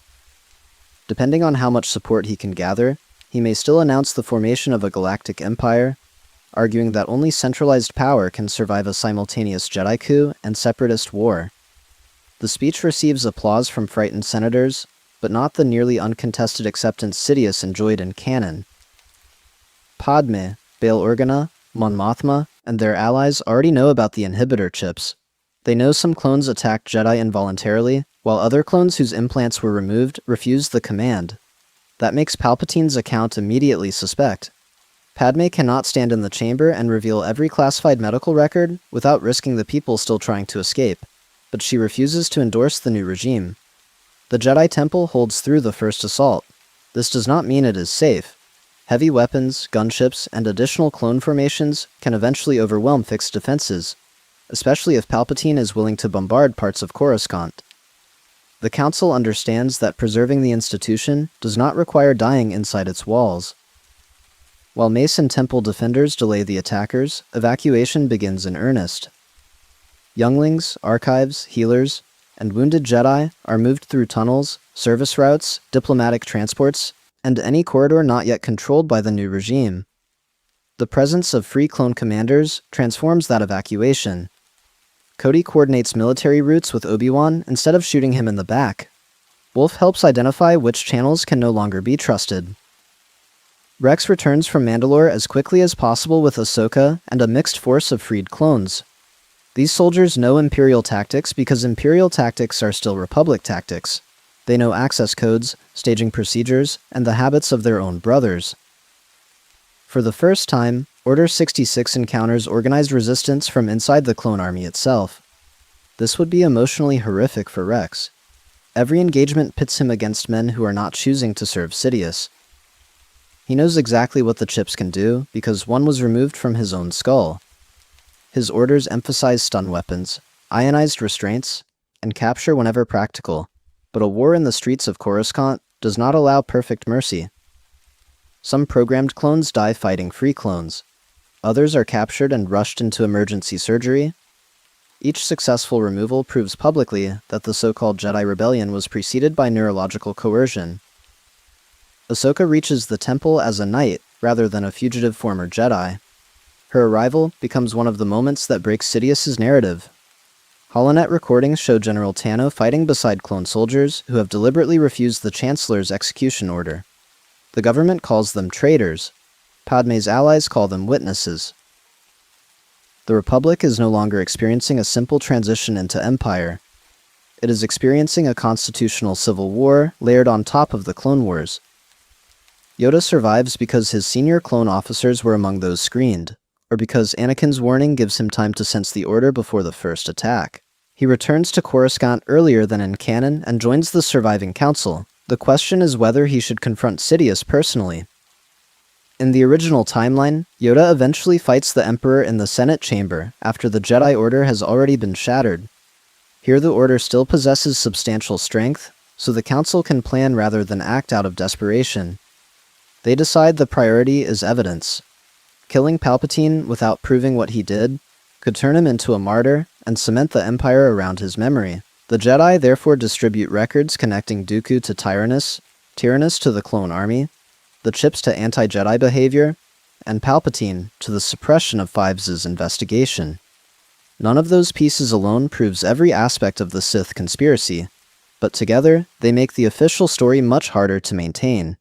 Depending on how much support he can gather, he may still announce the formation of a galactic empire, arguing that only centralized power can survive a simultaneous Jedi coup and separatist war. The speech receives applause from frightened senators, but not the nearly uncontested acceptance Sidious enjoyed in canon. Padme, Bail Organa, Mon Mothma, and their allies already know about the inhibitor chips. They know some clones attacked Jedi involuntarily, while other clones whose implants were removed refused the command. That makes Palpatine's account immediately suspect. Padme cannot stand in the chamber and reveal every classified medical record without risking the people still trying to escape, but she refuses to endorse the new regime. The Jedi Temple holds through the first assault. This does not mean it is safe. Heavy weapons, gunships, and additional clone formations can eventually overwhelm fixed defenses, especially if Palpatine is willing to bombard parts of Coruscant. The Council understands that preserving the institution does not require dying inside its walls. While Mace and Temple defenders delay the attackers, evacuation begins in earnest. Younglings, archives, healers, and wounded Jedi are moved through tunnels, service routes, diplomatic transports, and any corridor not yet controlled by the new regime. The presence of free clone commanders transforms that evacuation. Cody coordinates military routes with Obi-Wan instead of shooting him in the back. Wolf helps identify which channels can no longer be trusted. Rex returns from Mandalore as quickly as possible with Ahsoka and a mixed force of freed clones. These soldiers know Imperial tactics because Imperial tactics are still Republic tactics. They know access codes, staging procedures, and the habits of their own brothers. For the first time, Order 66 encounters organized resistance from inside the clone army itself. This would be emotionally horrific for Rex. Every engagement pits him against men who are not choosing to serve Sidious. He knows exactly what the chips can do because one was removed from his own skull. His orders emphasize stun weapons, ionized restraints, and capture whenever practical, but a war in the streets of Coruscant does not allow perfect mercy. Some programmed clones die fighting free clones. Others are captured and rushed into emergency surgery. Each successful removal proves publicly that the so-called Jedi Rebellion was preceded by neurological coercion. Ahsoka reaches the temple as a knight rather than a fugitive former Jedi. Her arrival becomes one of the moments that breaks Sidious's narrative. Holonet recordings show General Tano fighting beside clone soldiers who have deliberately refused the Chancellor's execution order. The government calls them traitors. Padme's allies call them witnesses. The Republic is no longer experiencing a simple transition into Empire. It is experiencing a constitutional civil war layered on top of the Clone Wars. Yoda survives because his senior clone officers were among those screened, or because Anakin's warning gives him time to sense the order before the first attack. He returns to Coruscant earlier than in canon and joins the surviving council. The question is whether he should confront Sidious personally. In the original timeline, Yoda eventually fights the Emperor in the Senate chamber after the Jedi Order has already been shattered. Here the Order still possesses substantial strength, so the Council can plan rather than act out of desperation. They decide the priority is evidence. Killing Palpatine without proving what he did could turn him into a martyr and cement the Empire around his memory. The Jedi therefore distribute records connecting Dooku to Tyrannus, Tyrannus to the clone army, the chips to anti-Jedi behavior, and Palpatine to the suppression of Fives' investigation. None of those pieces alone proves every aspect of the Sith conspiracy, but together they make the official story much harder to maintain.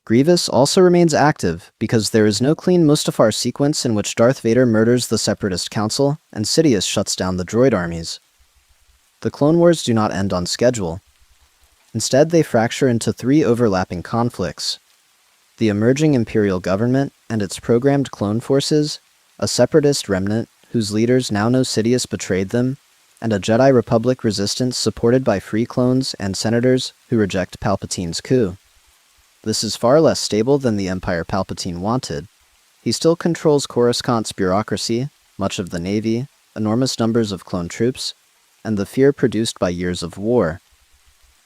Grievous also remains active because there is no clean Mustafar sequence in which Darth Vader murders the Separatist Council and Sidious shuts down the droid armies. The Clone Wars do not end on schedule. Instead, they fracture into 3 overlapping conflicts: the emerging Imperial government and its programmed clone forces, a Separatist remnant whose leaders now know Sidious betrayed them, and a Jedi Republic resistance supported by free clones and senators who reject Palpatine's coup. This is far less stable than the Empire Palpatine wanted. He still controls Coruscant's bureaucracy, much of the Navy, enormous numbers of clone troops, and the fear produced by years of war.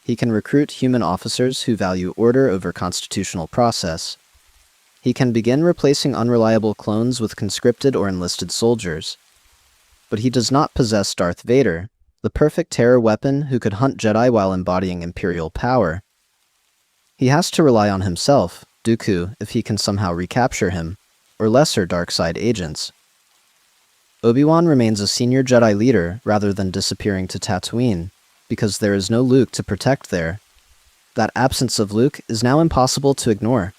He can recruit human officers who value order over constitutional process. He can begin replacing unreliable clones with conscripted or enlisted soldiers. But he does not possess Darth Vader, the perfect terror weapon who could hunt Jedi while embodying Imperial power. He has to rely on himself, Dooku, if he can somehow recapture him, or lesser dark side agents. Obi-Wan remains a senior Jedi leader rather than disappearing to Tatooine, because there is no Luke to protect there. That absence of Luke is now impossible to ignore.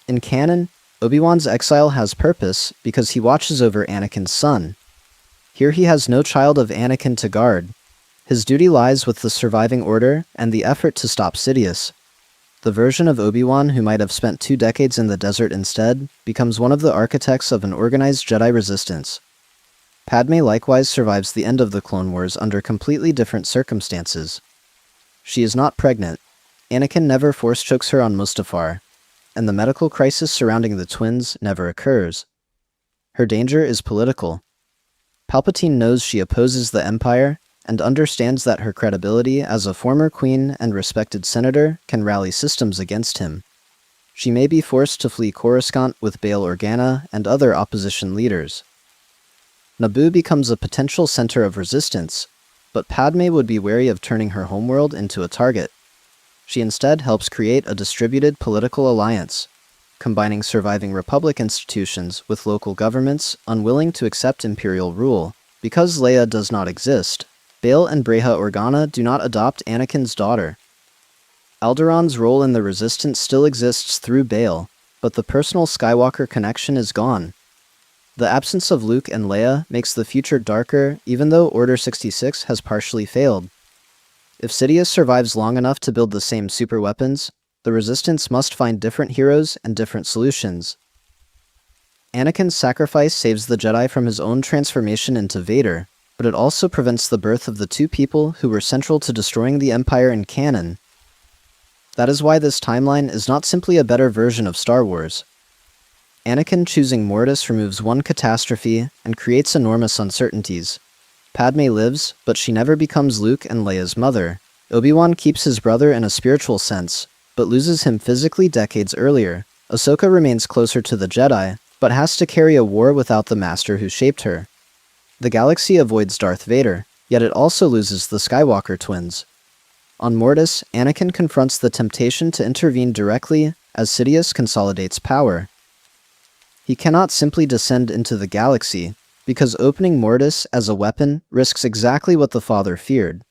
In canon, Obi-Wan's exile has purpose because he watches over Anakin's son. Here he has no child of Anakin to guard. His duty lies with the surviving order and the effort to stop Sidious. The version of Obi-Wan who might have spent 2 decades in the desert instead becomes one of the architects of an organized Jedi resistance. Padme likewise survives the end of the Clone Wars under completely different circumstances. She is not pregnant, Anakin never force-chokes her on Mustafar, and the medical crisis surrounding the twins never occurs. Her danger is political. Palpatine knows she opposes the Empire and understands that her credibility as a former queen and respected senator can rally systems against him. She may be forced to flee Coruscant with Bail Organa and other opposition leaders. Naboo becomes a potential center of resistance, but Padme would be wary of turning her homeworld into a target. She instead helps create a distributed political alliance, combining surviving Republic institutions with local governments unwilling to accept Imperial rule. Because Leia does not exist, Bail and Breha Organa do not adopt Anakin's daughter. Alderaan's role in the Resistance still exists through Bail, but the personal Skywalker connection is gone. The absence of Luke and Leia makes the future darker, even though Order 66 has partially failed. If Sidious survives long enough to build the same superweapons, the Resistance must find different heroes and different solutions. Anakin's sacrifice saves the Jedi from his own transformation into Vader, but it also prevents the birth of the 2 people who were central to destroying the Empire in canon. That is why this timeline is not simply a better version of Star Wars. Anakin choosing Mortis removes one catastrophe and creates enormous uncertainties. Padme lives, but she never becomes Luke and Leia's mother. Obi-Wan keeps his brother in a spiritual sense, but loses him physically decades earlier. Ahsoka remains closer to the Jedi, but has to carry a war without the master who shaped her. The galaxy avoids Darth Vader, yet it also loses the Skywalker twins. On Mortis, Anakin confronts the temptation to intervene directly as Sidious consolidates power. He cannot simply descend into the galaxy, because opening Mortis as a weapon risks exactly what the father feared.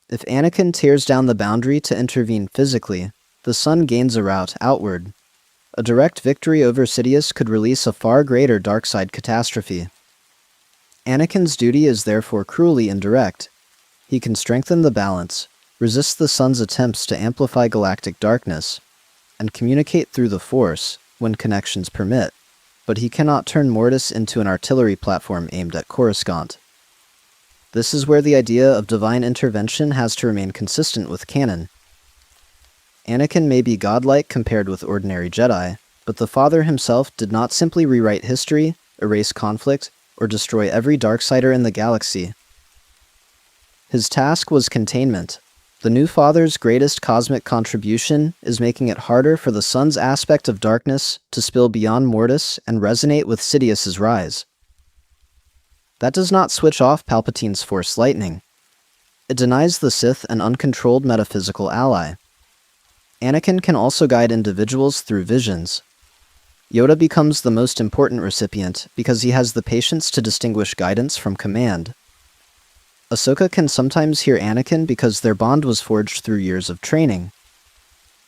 If Anakin tears down the boundary to intervene physically, the Son gains a route outward. A direct victory over Sidious could release a far greater dark-side catastrophe. Anakin's duty is therefore cruelly indirect. He can strengthen the balance, resist the Son's attempts to amplify galactic darkness, and communicate through the Force when connections permit. But he cannot turn Mortis into an artillery platform aimed at Coruscant. This is where the idea of divine intervention has to remain consistent with canon. Anakin may be godlike compared with ordinary Jedi, but the Father himself did not simply rewrite history, erase conflict, or destroy every Darksider in the galaxy. His task was containment. The new Father's greatest cosmic contribution is making it harder for the Son's aspect of darkness to spill beyond Mortis and resonate with Sidious's rise. That does not switch off Palpatine's Force lightning. It denies the Sith an uncontrolled metaphysical ally. Anakin can also guide individuals through visions. Yoda becomes the most important recipient because he has the patience to distinguish guidance from command. Ahsoka can sometimes hear Anakin because their bond was forged through years of training.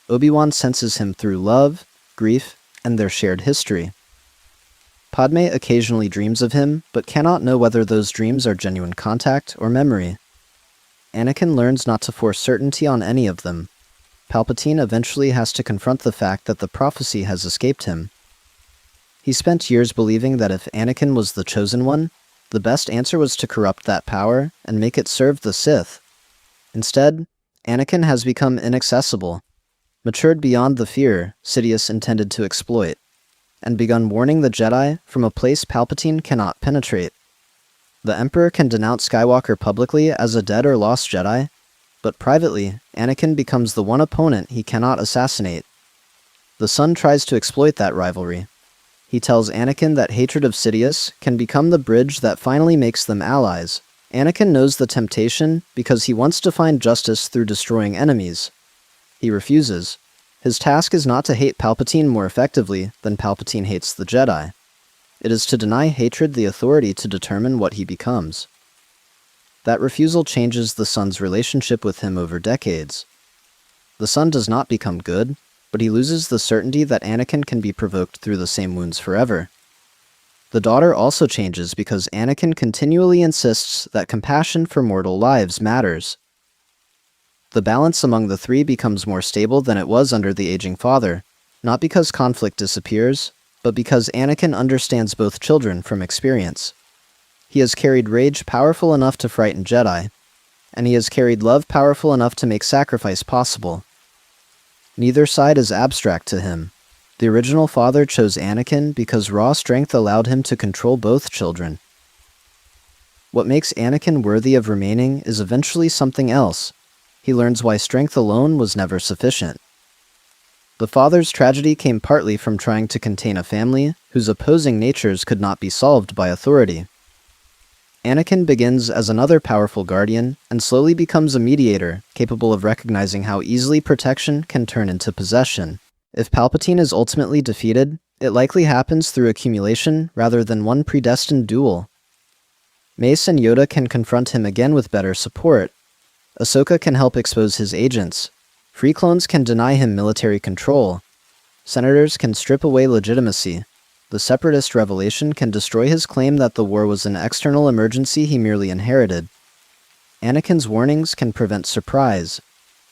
Obi-Wan senses him through love, grief, and their shared history. Padme occasionally dreams of him, but cannot know whether those dreams are genuine contact or memory. Anakin learns not to force certainty on any of them. Palpatine eventually has to confront the fact that the prophecy has escaped him. He spent years believing that if Anakin was the chosen one, the best answer was to corrupt that power and make it serve the Sith. Instead, Anakin has become inaccessible, matured beyond the fear Sidious intended to exploit, and begun warning the Jedi from a place Palpatine cannot penetrate. The Emperor can denounce Skywalker publicly as a dead or lost Jedi, but privately, Anakin becomes the one opponent he cannot assassinate. The Son tries to exploit that rivalry. He tells Anakin that hatred of Sidious can become the bridge that finally makes them allies. Anakin knows the temptation because he wants to find justice through destroying enemies. He refuses. His task is not to hate Palpatine more effectively than Palpatine hates the Jedi. It is to deny hatred the authority to determine what he becomes. That refusal changes the Son's relationship with him over decades. The Son does not become good, but he loses the certainty that Anakin can be provoked through the same wounds forever. The daughter also changes because Anakin continually insists that compassion for mortal lives matters. The balance among the three becomes more stable than it was under the aging father, not because conflict disappears, but because Anakin understands both children from experience. He has carried rage powerful enough to frighten Jedi, and he has carried love powerful enough to make sacrifice possible. Neither side is abstract to him. The original father chose Anakin because raw strength allowed him to control both children. What makes Anakin worthy of remaining is eventually something else. He learns why strength alone was never sufficient. The father's tragedy came partly from trying to contain a family whose opposing natures could not be solved by authority. Anakin begins as another powerful guardian and slowly becomes a mediator capable of recognizing how easily protection can turn into possession. If Palpatine is ultimately defeated, it likely happens through accumulation rather than one predestined duel. Mace and Yoda can confront him again with better support. Ahsoka can help expose his agents. Free clones can deny him military control. Senators can strip away legitimacy. The Separatist revelation can destroy his claim that the war was an external emergency he merely inherited. Anakin's warnings can prevent surprise.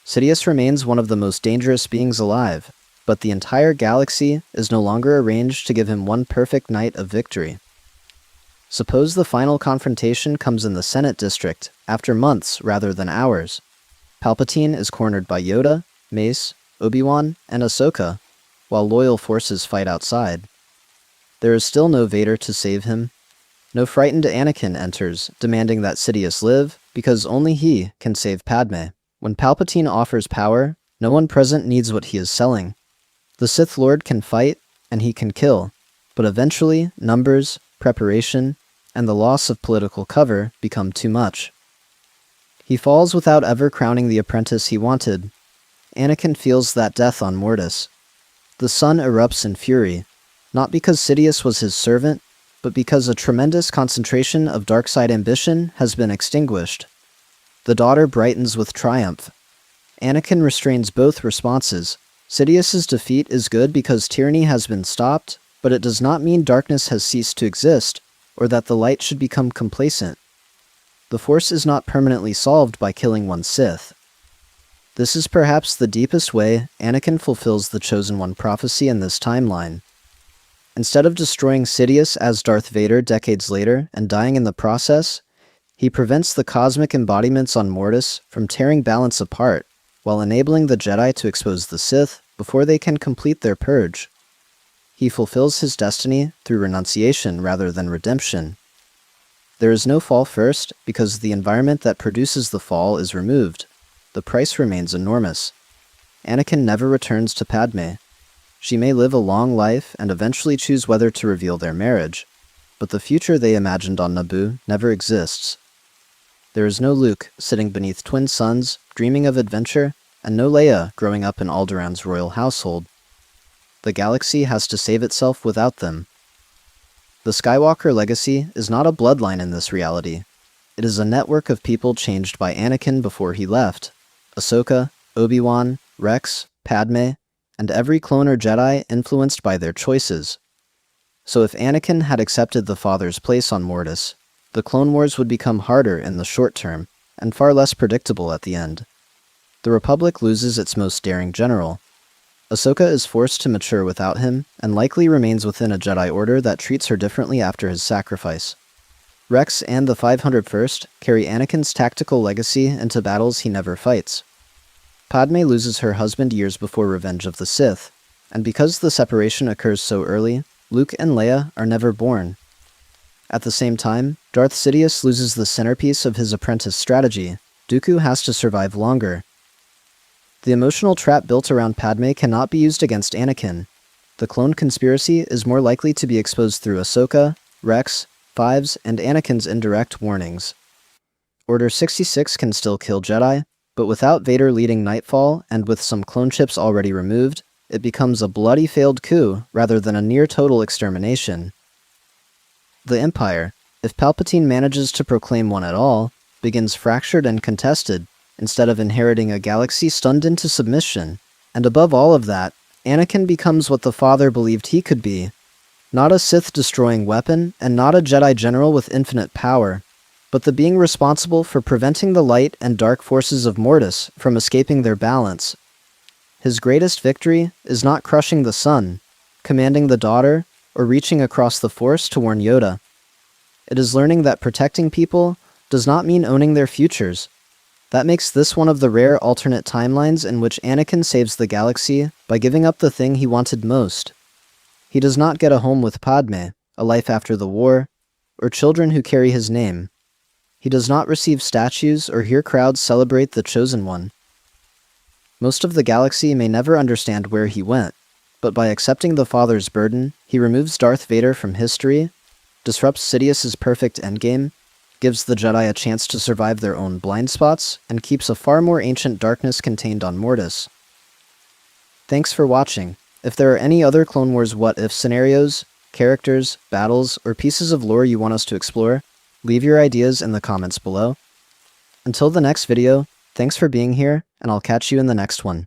Sidious remains one of the most dangerous beings alive, but the entire galaxy is no longer arranged to give him one perfect night of victory. Suppose the final confrontation comes in the Senate district, after months rather than hours. Palpatine is cornered by Yoda, Mace, Obi-Wan, and Ahsoka, while loyal forces fight outside. There is still no Vader to save him. No frightened Anakin enters, demanding that Sidious live, because only he can save Padme. When Palpatine offers power, no one present needs what he is selling. The Sith Lord can fight, and he can kill, but eventually, numbers, preparation, and the loss of political cover become too much. He falls without ever crowning the apprentice he wanted. Anakin feels that death on Mortis. The sun erupts in fury, not because Sidious was his servant, but because a tremendous concentration of dark-side ambition has been extinguished. The daughter brightens with triumph. Anakin restrains both responses. Sidious's defeat is good because tyranny has been stopped, but it does not mean darkness has ceased to exist, or that the light should become complacent. The Force is not permanently solved by killing one Sith. This is perhaps the deepest way Anakin fulfills the Chosen One prophecy in this timeline. Instead of destroying Sidious as Darth Vader decades later and dying in the process, he prevents the cosmic embodiments on Mortis from tearing balance apart, while enabling the Jedi to expose the Sith before they can complete their purge. He fulfills his destiny through renunciation rather than redemption. There is no fall first because the environment that produces the fall is removed. The price remains enormous. Anakin never returns to Padme. She may live a long life and eventually choose whether to reveal their marriage, but the future they imagined on Naboo never exists. There is no Luke sitting beneath twin suns, dreaming of adventure, and no Leia growing up in Alderaan's royal household. The galaxy has to save itself without them. The Skywalker legacy is not a bloodline in this reality. It is a network of people changed by Anakin before he left. Ahsoka, Obi-Wan, Rex, Padme, and every clone or Jedi influenced by their choices. So if Anakin had accepted the Father's place on Mortis, the Clone Wars would become harder in the short term, and far less predictable at the end. The Republic loses its most daring general. Ahsoka is forced to mature without him, and likely remains within a Jedi Order that treats her differently after his sacrifice. Rex and the 501st carry Anakin's tactical legacy into battles he never fights. Padme loses her husband years before Revenge of the Sith, and because the separation occurs so early, Luke and Leia are never born. At the same time, Darth Sidious loses the centerpiece of his apprentice strategy. Dooku has to survive longer. The emotional trap built around Padme cannot be used against Anakin. The clone conspiracy is more likely to be exposed through Ahsoka, Rex, Fives, and Anakin's indirect warnings. Order 66 can still kill Jedi, but without Vader leading Nightfall and with some clone chips already removed, it becomes a bloody failed coup rather than a near-total extermination. The Empire, if Palpatine manages to proclaim one at all, begins fractured and contested, instead of inheriting a galaxy stunned into submission. And above all of that, Anakin becomes what the Father believed he could be. Not a Sith-destroying weapon, and not a Jedi general with infinite power. but the being responsible for preventing the light and dark forces of Mortis from escaping their balance. His greatest victory is not crushing the sun, commanding the daughter, or reaching across the Force to warn Yoda. It is learning that protecting people does not mean owning their futures. That makes this one of the rare alternate timelines in which Anakin saves the galaxy by giving up the thing he wanted most. He does not get a home with Padme, a life after the war, or children who carry his name. He does not receive statues or hear crowds celebrate the Chosen One. Most of the galaxy may never understand where he went, but by accepting the Father's burden, he removes Darth Vader from history, disrupts Sidious's perfect endgame, gives the Jedi a chance to survive their own blind spots, and keeps a far more ancient darkness contained on Mortis. Thanks for watching. If there are any other Clone Wars what-if scenarios, characters, battles, or pieces of lore you want us to explore, leave your ideas in the comments below. Until the next video, thanks for being here, and I'll catch you in the next one.